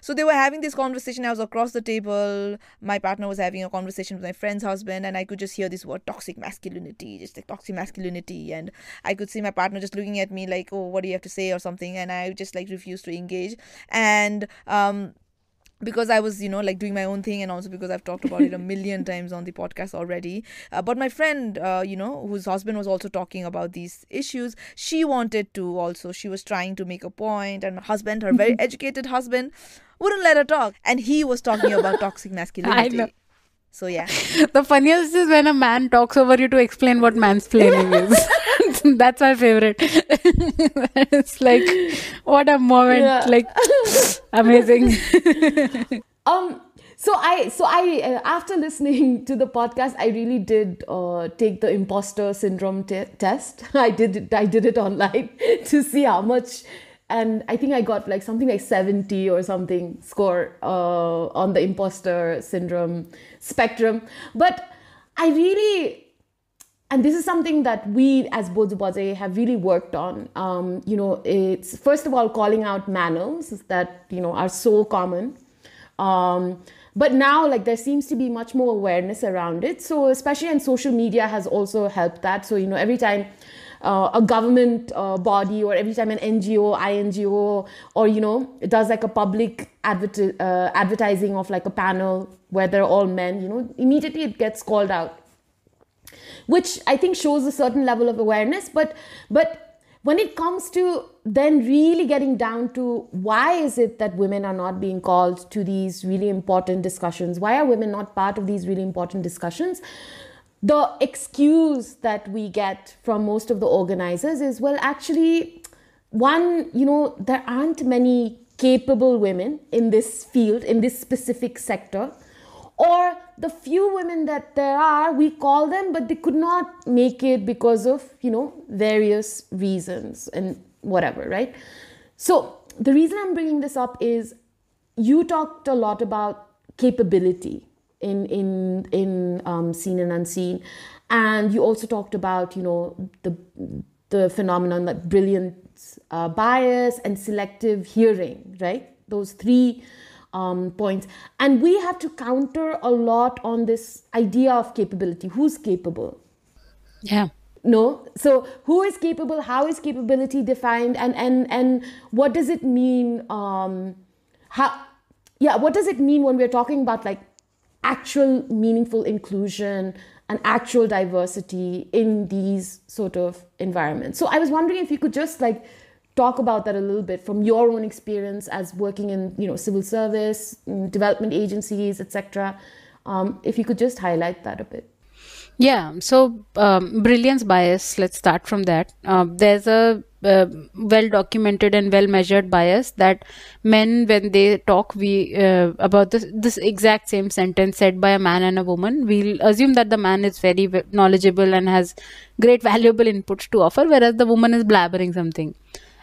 So they were having this conversation. I was across the table. My partner was having a conversation with my friend's husband, and I could just hear this word toxic masculinity, just like toxic masculinity. And I could see my partner just looking at me like, oh, what do you have to say or something? And I just like refused to engage. And because I was, doing my own thing, and also because I've talked about it a million times on the podcast already. But my friend, whose husband was also talking about these issues, she wanted to also, she was trying to make a point, and my husband, her very educated husband, wouldn't let her talk. And he was talking about toxic masculinity. I know. So yeah. The funniest is when a man talks over you to explain what mansplaining is. That's my favorite. It's like, what a moment. Yeah. Like, amazing. So I after listening to the podcast, I really did take the imposter syndrome test. I did it online to see how much. And I think I got like something like 70 or something score on the imposter syndrome spectrum. But I really, and this is something that we as Boju Bajai have really worked on. It's first of all calling out manners that, are so common. But now, like, there seems to be much more awareness around it. So especially in social media has also helped that. So, every time a government body, or every time an NGO, INGO, or, you know, it does like a public advertising of like a panel where they're all men, you know, immediately it gets called out, which I think shows a certain level of awareness. But when it comes to then really getting down to why is it that women are not being called to these really important discussions? Why are women not part of these really important discussions? The excuse that we get from most of the organizers is, well, actually, one, you know, there aren't many capable women in this field, in this specific sector, or the few women that there are, we call them, but they could not make it because of, you know, various reasons and whatever, right? So the reason I'm bringing this up is you talked a lot about capability in Seen and Unseen, and you also talked about, you know, the phenomenon like brilliance bias and selective hearing, right? Those three points. And we have to counter a lot on this idea of capability. Who's capable? Yeah. No. So who is capable? How is capability defined? And what does it mean? What does it mean when we're talking about like actual meaningful inclusion and actual diversity in these sort of environments? So I was wondering if you could just like talk about that a little bit from your own experience as working in, you know, civil service, development agencies, etc. If you could just highlight that a bit. Yeah. So brilliance bias, let's start from that. There's a well-documented and well-measured bias that men, when they talk about this exact same sentence said by a man and a woman, we'll assume that the man is very knowledgeable and has great valuable inputs to offer, whereas the woman is blabbering something.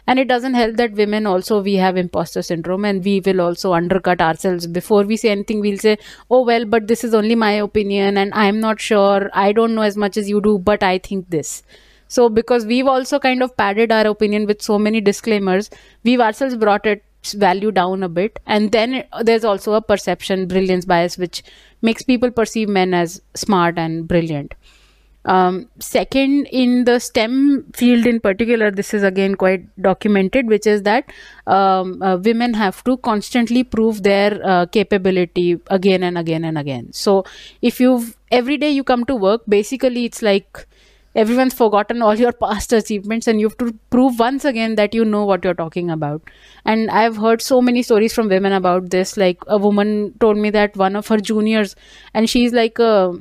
And it doesn't help that women also, we have imposter syndrome, and we will also undercut ourselves. Before we say anything, we'll say, oh, well, but this is only my opinion and I'm not sure. I don't know as much as you do, but I think this. So because we've also kind of padded our opinion with so many disclaimers, we've ourselves brought its value down a bit. And then there's also a perception brilliance bias, which makes people perceive men as smart and brilliant. Second, in the STEM field in particular, this is again quite documented, which is that women have to constantly prove their capability again and again and again. So if every day you come to work, basically it's like everyone's forgotten all your past achievements and you have to prove once again that you know what you're talking about. And I've heard so many stories from women about this. Like a woman told me that one of her juniors, and she's like a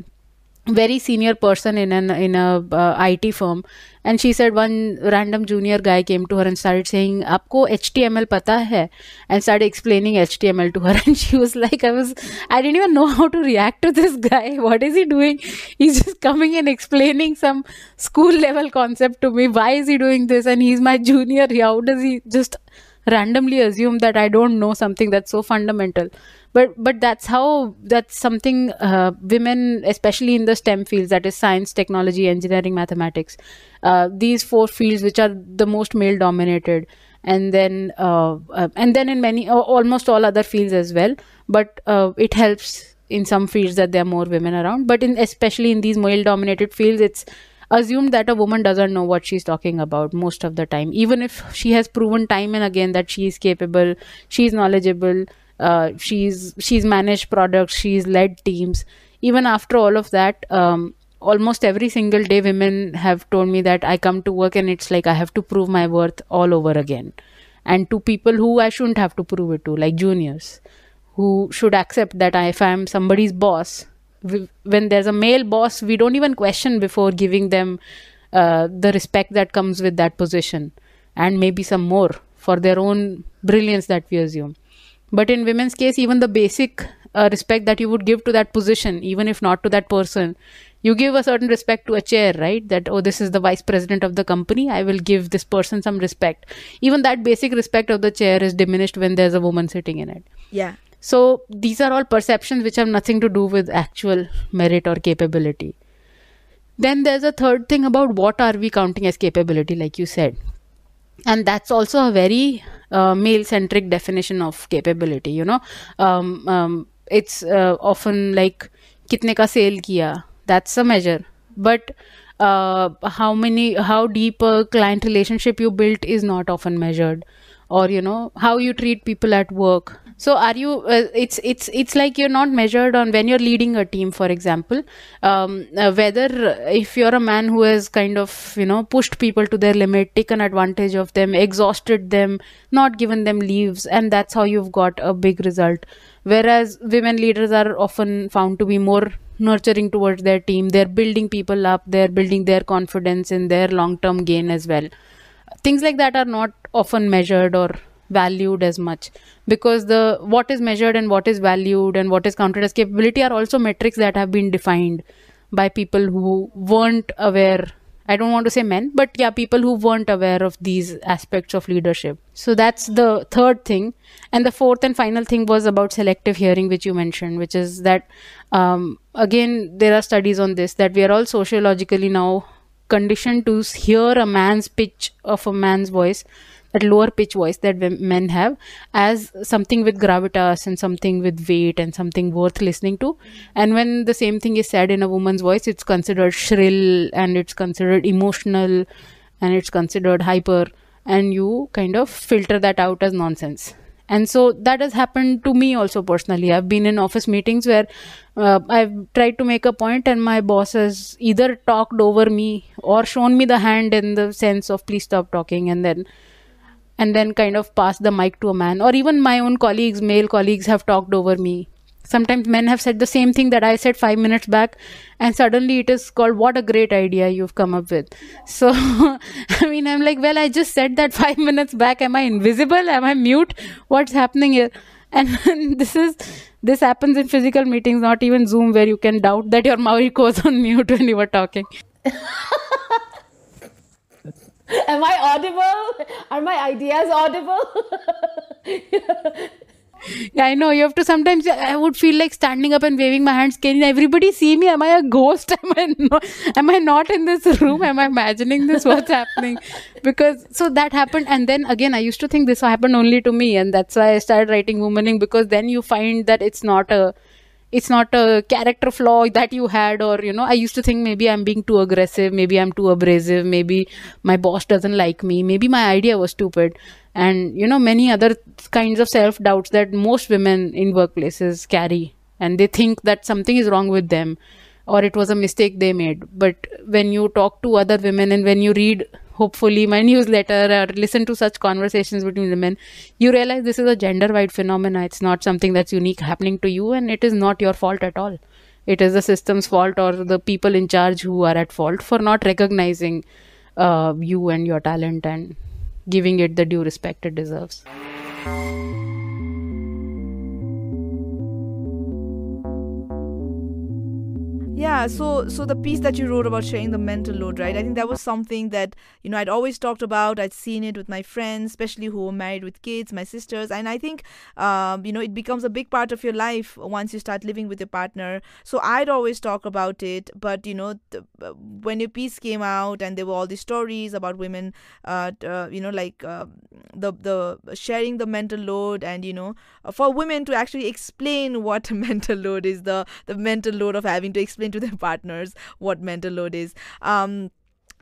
very senior person in a IT firm, and she said one random junior guy came to her and started saying, "Aapko HTML pata hai?" and started explaining HTML to her, and she was like, I didn't even know how to react to this guy. What is he doing? He's just coming and explaining some school level concept to me. Why is he doing this? And he's my junior. How does he just randomly assume that I don't know something that's so fundamental? But that's something women, especially in the STEM fields, that is science, technology, engineering, mathematics, these four fields which are the most male dominated, and then in many almost all other fields as well. But it helps in some fields that there are more women around. But especially in these male dominated fields, it's assumed that a woman doesn't know what she's talking about most of the time, even if she has proven time and again that she is capable, she's knowledgeable. She's managed products, she's led teams. Even after all of that, almost every single day women have told me that I come to work and it's like I have to prove my worth all over again, and to people who I shouldn't have to prove it to, like juniors, who should accept that if I'm somebody's boss, when there's a male boss, we don't even question before giving them the respect that comes with that position, and maybe some more for their own brilliance that we assume. But in women's case, even the basic respect that you would give to that position, even if not to that person, you give a certain respect to a chair, right? That, oh, this is the vice president of the company, I will give this person some respect. Even that basic respect of the chair is diminished when there's a woman sitting in it. Yeah. So these are all perceptions which have nothing to do with actual merit or capability. Then there's a third thing about what are we counting as capability, like you said. And that's also a very male-centric definition of capability, you know. It's often like, kitne ka sale kiya, that's a measure. But how deep a client relationship you built is not often measured, or how you treat people at work. So are you it's like you're not measured on when you're leading a team, for example, whether if you're a man who has kind of pushed people to their limit, taken advantage of them, exhausted them, not given them leaves, and that's how you've got a big result. Whereas women leaders are often found to be more nurturing towards their team. They're building people up, they're building their confidence in their long-term gain as well. Things like that are not often measured or valued as much, because the what is measured and what is valued and what is counted as capability are also metrics that have been defined by people who weren't aware. I don't want to say men, but yeah, people who weren't aware of these aspects of leadership. So that's the third thing. And the fourth and final thing was about selective hearing, which you mentioned, which is that again, there are studies on this, that we are all sociologically now conditioned to hear a man's pitch of a man's voice, that lower pitch voice that men have, as something with gravitas and something with weight and something worth listening to. And when the same thing is said in a woman's voice, it's considered shrill and it's considered emotional and it's considered hyper, and you kind of filter that out as nonsense. And so that has happened to me also personally. I've been in office meetings where I've tried to make a point and my boss has either talked over me or shown me the hand in the sense of please stop talking, and then kind of pass the mic to a man. Or even my own colleagues, male colleagues, have talked over me. Sometimes men have said the same thing that I said 5 minutes back, and suddenly it is called, what a great idea you've come up with. So, I mean, I'm like, well, I just said that 5 minutes back. Am I invisible? Am I mute? What's happening here? And this happens in physical meetings, not even Zoom, where you can doubt that your mic goes on mute when you were talking. Am I audible? Are my ideas audible? Yeah, I know. You have to sometimes, I would feel like standing up and waving my hands. Can everybody see me? Am I a ghost? Am I not in this room? Am I imagining this? What's happening? Because, so that happened. And then again, I used to think this happened only to me. And that's why I started writing Womaning, because then you find that it's not a character flaw that you had, or, I used to think maybe I'm being too aggressive, maybe I'm too abrasive, maybe my boss doesn't like me, maybe my idea was stupid. And, many other kinds of self-doubts that most women in workplaces carry. And they think that something is wrong with them, or it was a mistake they made. But when you talk to other women and when you read, hopefully, my newsletter or listen to such conversations between women, you realize this is a gender-wide phenomena. It's not something that's unique happening to you, and it is not your fault at all. It is the system's fault, or the people in charge who are at fault for not recognizing you and your talent and giving it the due respect it deserves. Yeah, so the piece that you wrote about sharing the mental load, right? I think that was something that, I'd always talked about. I'd seen it with my friends, especially who were married with kids, my sisters. And I think, it becomes a big part of your life once you start living with your partner. So I'd always talk about it. But, when your piece came out and there were all these stories about women, the sharing the mental load, and, for women to actually explain what mental load is, the mental load of having to explain to their partners what mental load is. And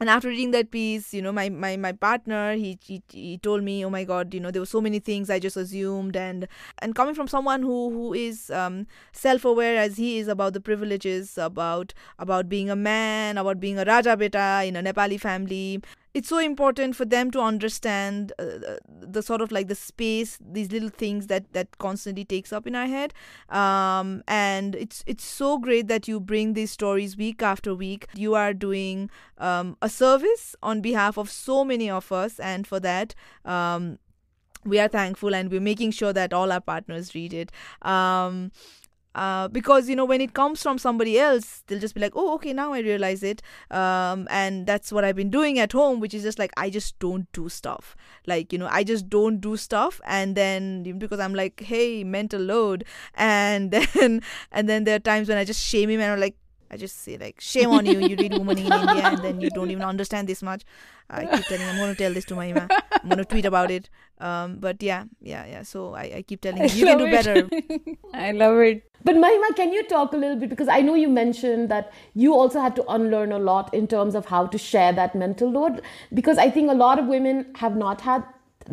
after reading that piece, my partner, he told me, oh my God, there were so many things I just assumed. And coming from someone who is self-aware as he is about the privileges, about being a man, about being a Raja Beta in a Nepali family, it's so important for them to understand the sort of like the space, these little things that constantly takes up in our head. And it's so great that you bring these stories week after week. You are doing a service on behalf of so many of us, and for that, we are thankful, and we're making sure that all our partners read it. Because, when it comes from somebody else, they'll just be like, oh, okay, now I realize it. And that's what I've been doing at home, which is just like, I just don't do stuff. Like, I just don't do stuff. And then because I'm like, hey, mental load. And then there are times when I just shame him and I'm like, I just say like, shame on you, you read Womaning in India and then you don't even understand this much. I keep telling him, I'm going to tell this to Mahima. I'm going to tweet about it. But yeah. So I keep telling him, you can do better. I love it. But Mahima, can you talk a little bit? Because I know you mentioned that you also had to unlearn a lot in terms of how to share that mental load. Because I think a lot of women have not had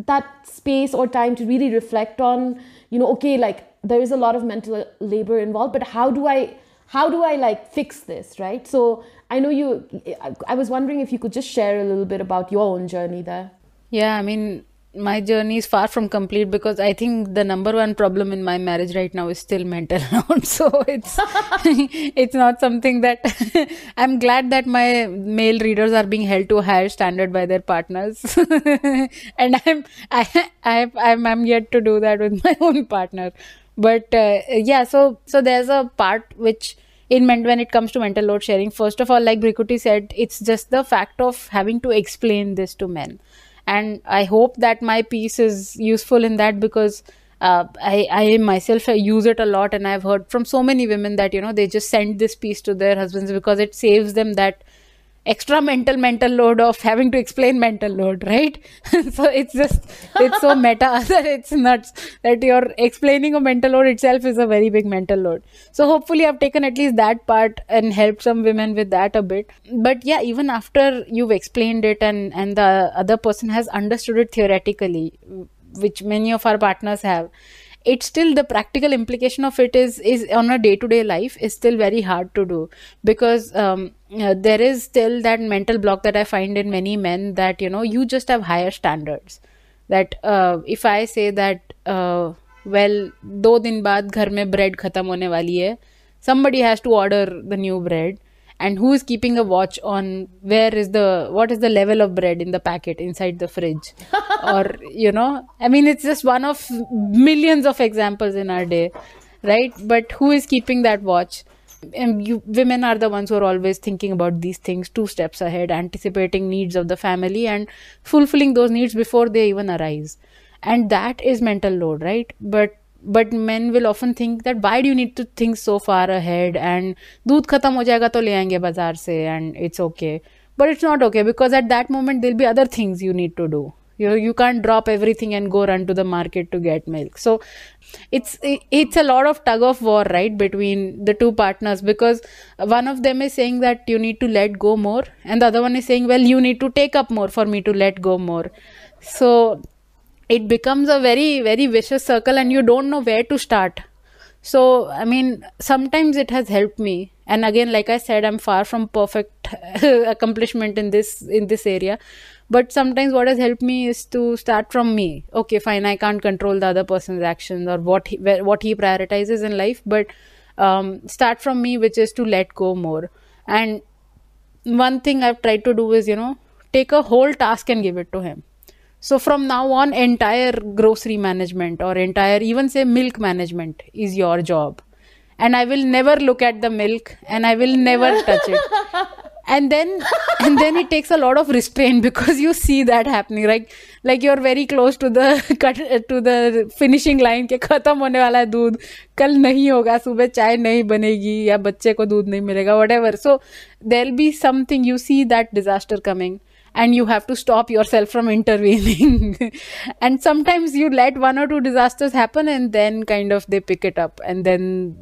that space or time to really reflect on, okay, like there is a lot of mental labor involved, but how do I like fix this, right? So I know I was wondering if you could just share a little bit about your own journey there. Yeah, I mean, my journey is far from complete because I think the number one problem in my marriage right now is still mental load. So it's not something that I'm glad that my male readers are being held to a higher standard by their partners, and I'm yet to do that with my own partner. But yeah, so there's a part which when it comes to mental load sharing, first of all, like Brikuti said, it's just the fact of having to explain this to men. And I hope that my piece is useful in that because I myself use it a lot, and I've heard from so many women that, they just send this piece to their husbands because it saves them that extra mental load of having to explain mental load, right? So it's so meta that it's nuts that you're explaining a mental load itself is a very big mental load. So hopefully I've taken at least that part and helped some women with that a bit. But yeah, even after you've explained it and the other person has understood it theoretically, which many of our partners have, it's still the practical implication of it is on a day-to-day life is still very hard to do because there is still that mental block that I find in many men that, you just have higher standards. That if I say that, well, 2 दिन बाद घर में bread खत्म होने वाली है, somebody has to order the new bread. And who is keeping a watch on what is the level of bread in the packet inside the fridge? Or, I mean, it's just one of millions of examples in our day, right? But who is keeping that watch? And women are the ones who are always thinking about these things 2 steps ahead, anticipating needs of the family and fulfilling those needs before they even arise. And that is mental load, right? But men will often think that why do you need to think so far ahead, and दूध खत्म हो जाएगा तो ले आएंगे बाजार से, and it's okay. But it's not okay because at that moment there'll be other things you need to do. You can't drop everything and go run to the market to get milk. So it's a lot of tug of war, right, between the 2 partners, because one of them is saying that you need to let go more and the other one is saying, well, you need to take up more for me to let go more. So it becomes a very, very vicious circle and you don't know where to start. So, I mean, sometimes it has helped me. And again, like I said, I'm far from perfect accomplishment in this area. But sometimes what has helped me is to start from me. Okay, fine, I can't control the other person's actions or what he prioritizes in life. But start from me, which is to let go more. And one thing I've tried to do is, take a whole task and give it to him. So from now on, entire grocery management or entire, even say milk management is your job. And I will never look at the milk and I will never touch it. And then it takes a lot of restraint because you see that happening, right? Like you're very close to the finishing line के खत्म होने वाला है दूध, कल नहीं होगा, सुबह चाय नहीं बनेगी या बच्चे को दूध नहीं मिलेगा, whatever. So there'll be something, you see that disaster coming. And you have to stop yourself from intervening. And sometimes you let 1 or 2 disasters happen and then kind of they pick it up. And then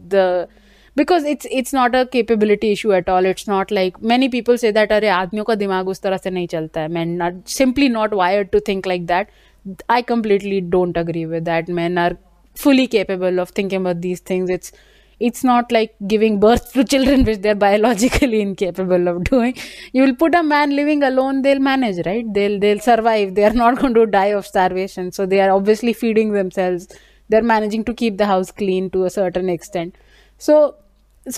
because it's not a capability issue at all. It's not like many people say that अरे आदमियों का दिमाग उस तरह से नहीं चलता है. Men are simply not wired to think like that. I completely don't agree with that. Men are fully capable of thinking about these things. It's not like giving birth to children which they're biologically incapable of doing. You will put a man living alone, they'll manage, right? They'll survive. They are not going to die of starvation. So they are obviously feeding themselves. They're managing to keep the house clean to a certain extent. So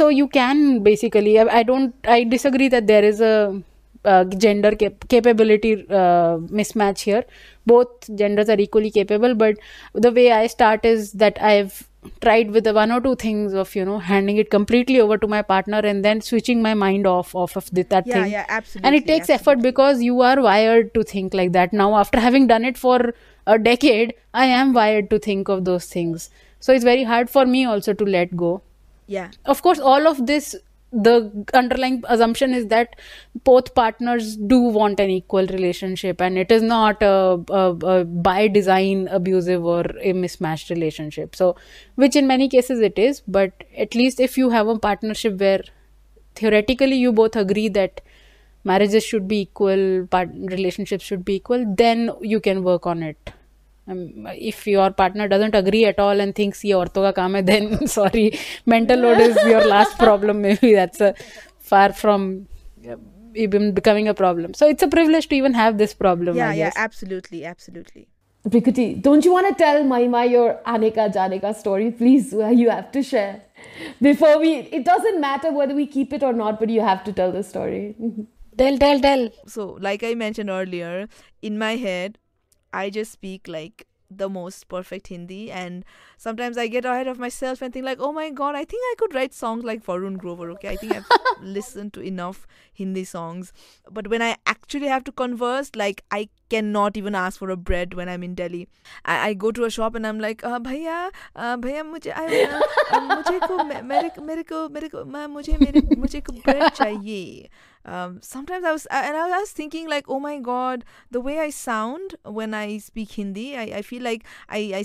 you can basically, I disagree that there is a gender capability mismatch here. Both genders are equally capable, but the way I start is that I've tried with the 1 or 2 things of handing it completely over to my partner and then switching my mind off of that thing. Yeah, absolutely. And it takes effort because you are wired to think like that. Now after having done it for a decade, I am wired to think of those things. So it's very hard for me also to let go. Yeah. Of course, all of this the underlying assumption is that both partners do want an equal relationship, and it is not a by design abusive or a mismatched relationship. So, which in many cases it is, but at least if you have a partnership where theoretically you both agree that marriages should be equal, relationships should be equal, then you can work on it. If your partner doesn't agree at all and thinks ye aurton ka kaam hai, then sorry, mental load is your last problem. Maybe that's far from even becoming a problem. So it's a privilege to even have this problem. Yeah, absolutely. Prikuti, don't you want to tell Mahima your Aneka Janeka story? Please, you have to share. It doesn't matter whether we keep it or not, but you have to tell the story. Tell. So, like I mentioned earlier, in my head, I just speak like the most perfect Hindi, and sometimes I get ahead of myself and think like, oh my god, I think I could write songs like Varun Grover. Okay, I think I've listened to enough Hindi songs, but when I actually have to converse, like I cannot even ask for a bread when I'm in Delhi. I go to a shop and I'm like, भैया मुझे को bread चाहिए. Sometimes I was thinking like, oh my god, the way I sound when I speak Hindi, I feel like I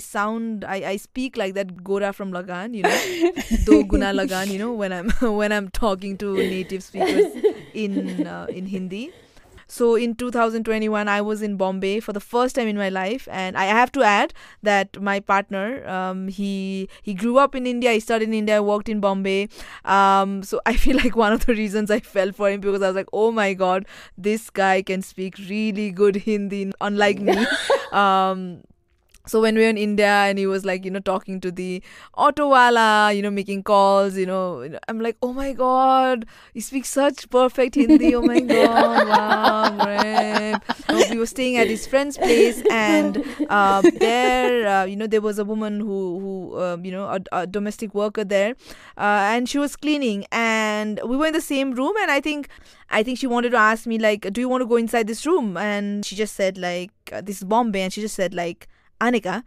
speak like that Gora from Lagan, you know, Do Guna Lagan, you know, when I'm talking to native speakers in Hindi. So in 2021, I was in Bombay for the first time in my life, and I have to add that my partner, he grew up in India, he studied in India, worked in Bombay. So I feel like one of the reasons I fell for him, because I was like, oh my god, this guy can speak really good Hindi, unlike me. So when we were in India and he was like, you know, talking to the auto wala, you know, making calls, you know, I'm like, oh my god, he speaks such perfect Hindi. Oh my god, wow, great. We were staying at his friend's place, and there, you know, there was a woman who you know, a domestic worker there, and she was cleaning, and we were in the same room, and I think she wanted to ask me like, do you want to go inside this room? And she just said like, this is Bombay, and she just said like, Anika.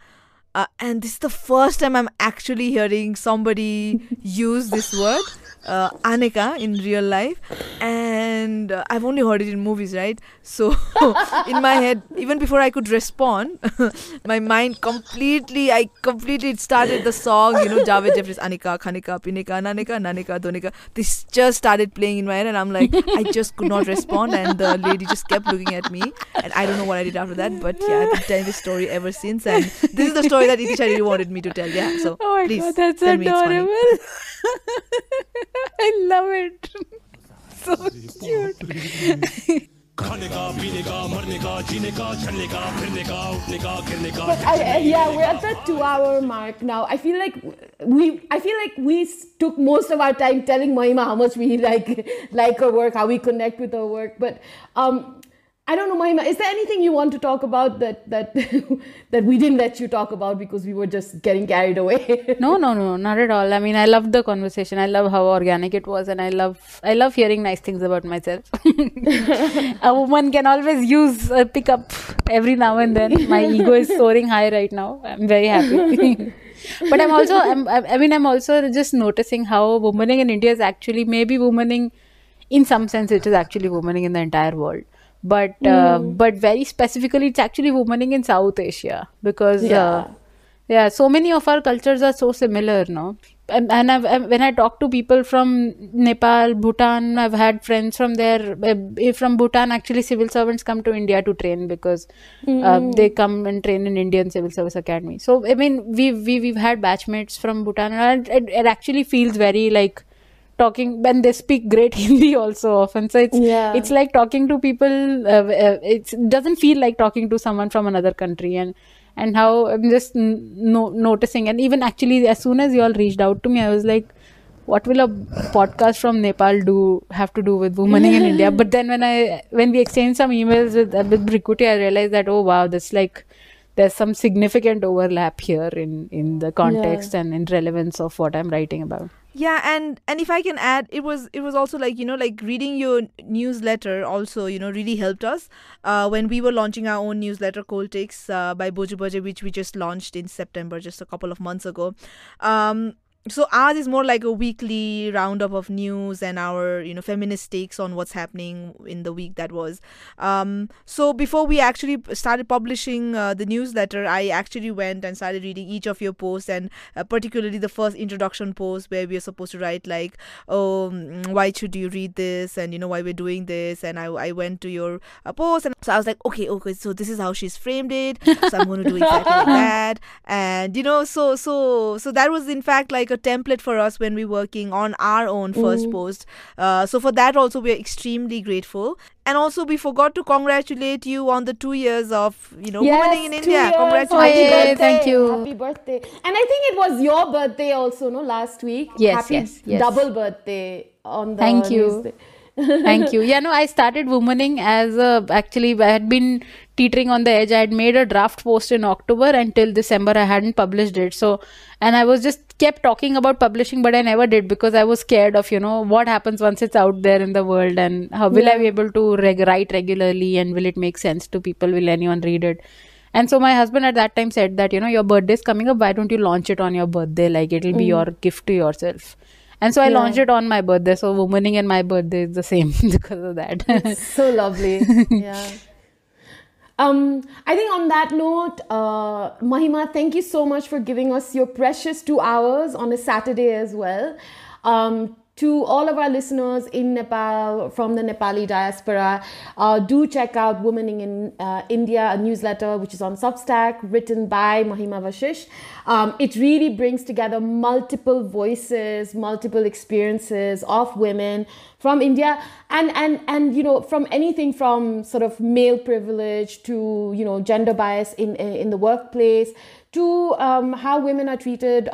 And this is the first time I'm actually hearing somebody use this word, Anika, in real life. And I've only heard it in movies, right? So in my head, even before I could respond, my mind completely started the song, you know, Javed Jeffries, Anika, Khanika, Pinika, Nanika, Nanika, Donika. This just started playing in my head, and I'm like, I just could not respond, and the lady just kept looking at me, and I don't know what I did after that, but yeah, I've been telling this story ever since, and this is the story that Itisha really wanted me to tell. Yeah, so oh my please god, that's tell adorable. me it's funny. I love it. So cute. But yeah, we're at the 2-hour mark now. I feel like we took most of our time telling Mahima how much we like her work, how we connect with her work. But I don't know, Mahima, is there anything you want to talk about that that we didn't let you talk about because we were just getting carried away? No, not at all. I mean, I loved the conversation. I love how organic it was, and I love hearing nice things about myself. A woman can always use a pickup every now and then. My ego is soaring high right now. I'm very happy. But I'm also just noticing how womaning in India is actually maybe womaning in some sense. It is actually womaning in the entire world. But very specifically, it's actually womaning in South Asia, because so many of our cultures are so similar, no? And when I talk to people from Nepal, Bhutan, I've had friends from there. From Bhutan, actually, civil servants come to India to train, because they come and train in Indian Civil Service Academy. So I mean, we've had batchmates from Bhutan, and it actually feels very like talking, and they speak great Hindi also often. So it's like talking to people. It doesn't feel like talking to someone from another country, and how I'm just noticing. And even actually, as soon as you all reached out to me, I was like, what will a podcast from Nepal have to do with womaning in India? But then when we exchanged some emails with Brikuti, I realized that, oh wow, that's like, there's some significant overlap here in the context and in relevance of what I'm writing about. Yeah, and if I can add, it was also like, you know, like reading your newsletter also, you know, really helped us when we were launching our own newsletter, Cold Takes by Boju Bajai, which we just launched in September, just a couple of months ago. So ours is more like a weekly roundup of news and our, feminist takes on what's happening in the week that was. So before we actually started publishing the newsletter, I actually went and started reading each of your posts, and particularly the first introduction post where we are supposed to write like, oh, why should you read this, and why we're doing this. And I went to your post, and so I was like, okay, so this is how she's framed it. So I'm going to do exactly like that. And so that was in fact like a template for us when we're working on our own first post. So for that also we're extremely grateful. And also we forgot to congratulate you on the 2 years of Womaning in India. Congratulations. Thank you. Happy birthday. And I think it was your birthday also, no, last week. Yes. Double birthday on the Thank you. Tuesday. Thank you. Yeah, no, I started Womaning actually I had been teetering on the edge. I had made a draft post in October, and till December I hadn't published it. So, and I was just kept talking about publishing, but I never did because I was scared of, what happens once it's out there in the world, and how will I be able to write regularly, and will it make sense to people? Will anyone read it? And so my husband at that time said that, your birthday is coming up. Why don't you launch it on your birthday? Like, it'll be your gift to yourself. And so I launched it on my birthday. So Womaning and my birthday is the same because of that. It's so lovely. Yeah. I think on that note, Mahima, thank you so much for giving us your precious 2 hours on a Saturday as well. To all of our listeners in Nepal, from the Nepali diaspora, do check out Womaning in India, a newsletter which is on Substack, written by Mahima Vashisht. It really brings together multiple voices, multiple experiences of women from India, and from anything from sort of male privilege to gender bias in the workplace, to how women are treated,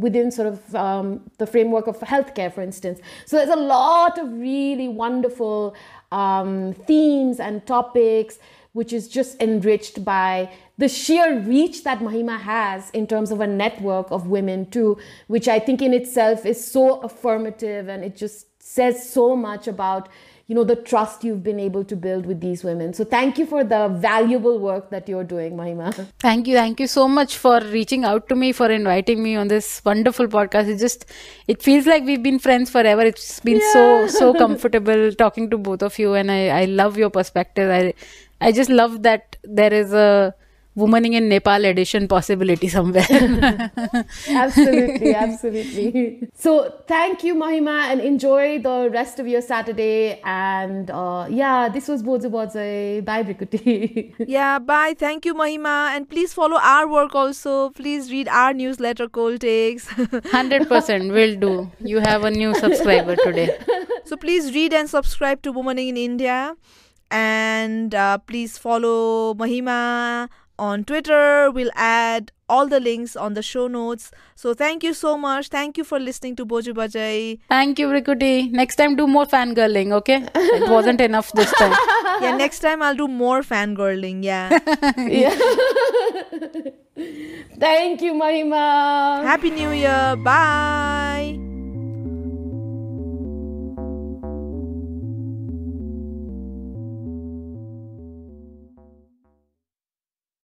within sort of the framework of healthcare, for instance. So there's a lot of really wonderful themes and topics, which is just enriched by the sheer reach that Mahima has in terms of a network of women too, which I think in itself is so affirmative, and it just says so much about the trust you've been able to build with these women. So thank you for the valuable work that you're doing, Mahima. Thank you so much for reaching out to me, for inviting me on this wonderful podcast. It feels like we've been friends forever. It's been so comfortable talking to both of you, and I love your perspective. I just love that there is a Womaning in Nepal edition possibility somewhere. Absolutely. So thank you, Mahima, and enjoy the rest of your Saturday. And this was Boju Bajai. Bye, Brikuti. Yeah, bye. Thank you, Mahima. And please follow our work also. Please read our newsletter, Cold Takes. 100% will do. You have a new subscriber today. So please read and subscribe to Womaning in India. And please follow Mahima on Twitter. We'll add all the links on the show notes. So thank you so much. Thank you for listening to Boju Bajai. Thank you, Brikuti. Next time do more fangirling, okay? It wasn't enough this time. Yeah, next time I'll do more fangirling. Yeah. Thank you, Mahima. Happy New Year. Bye.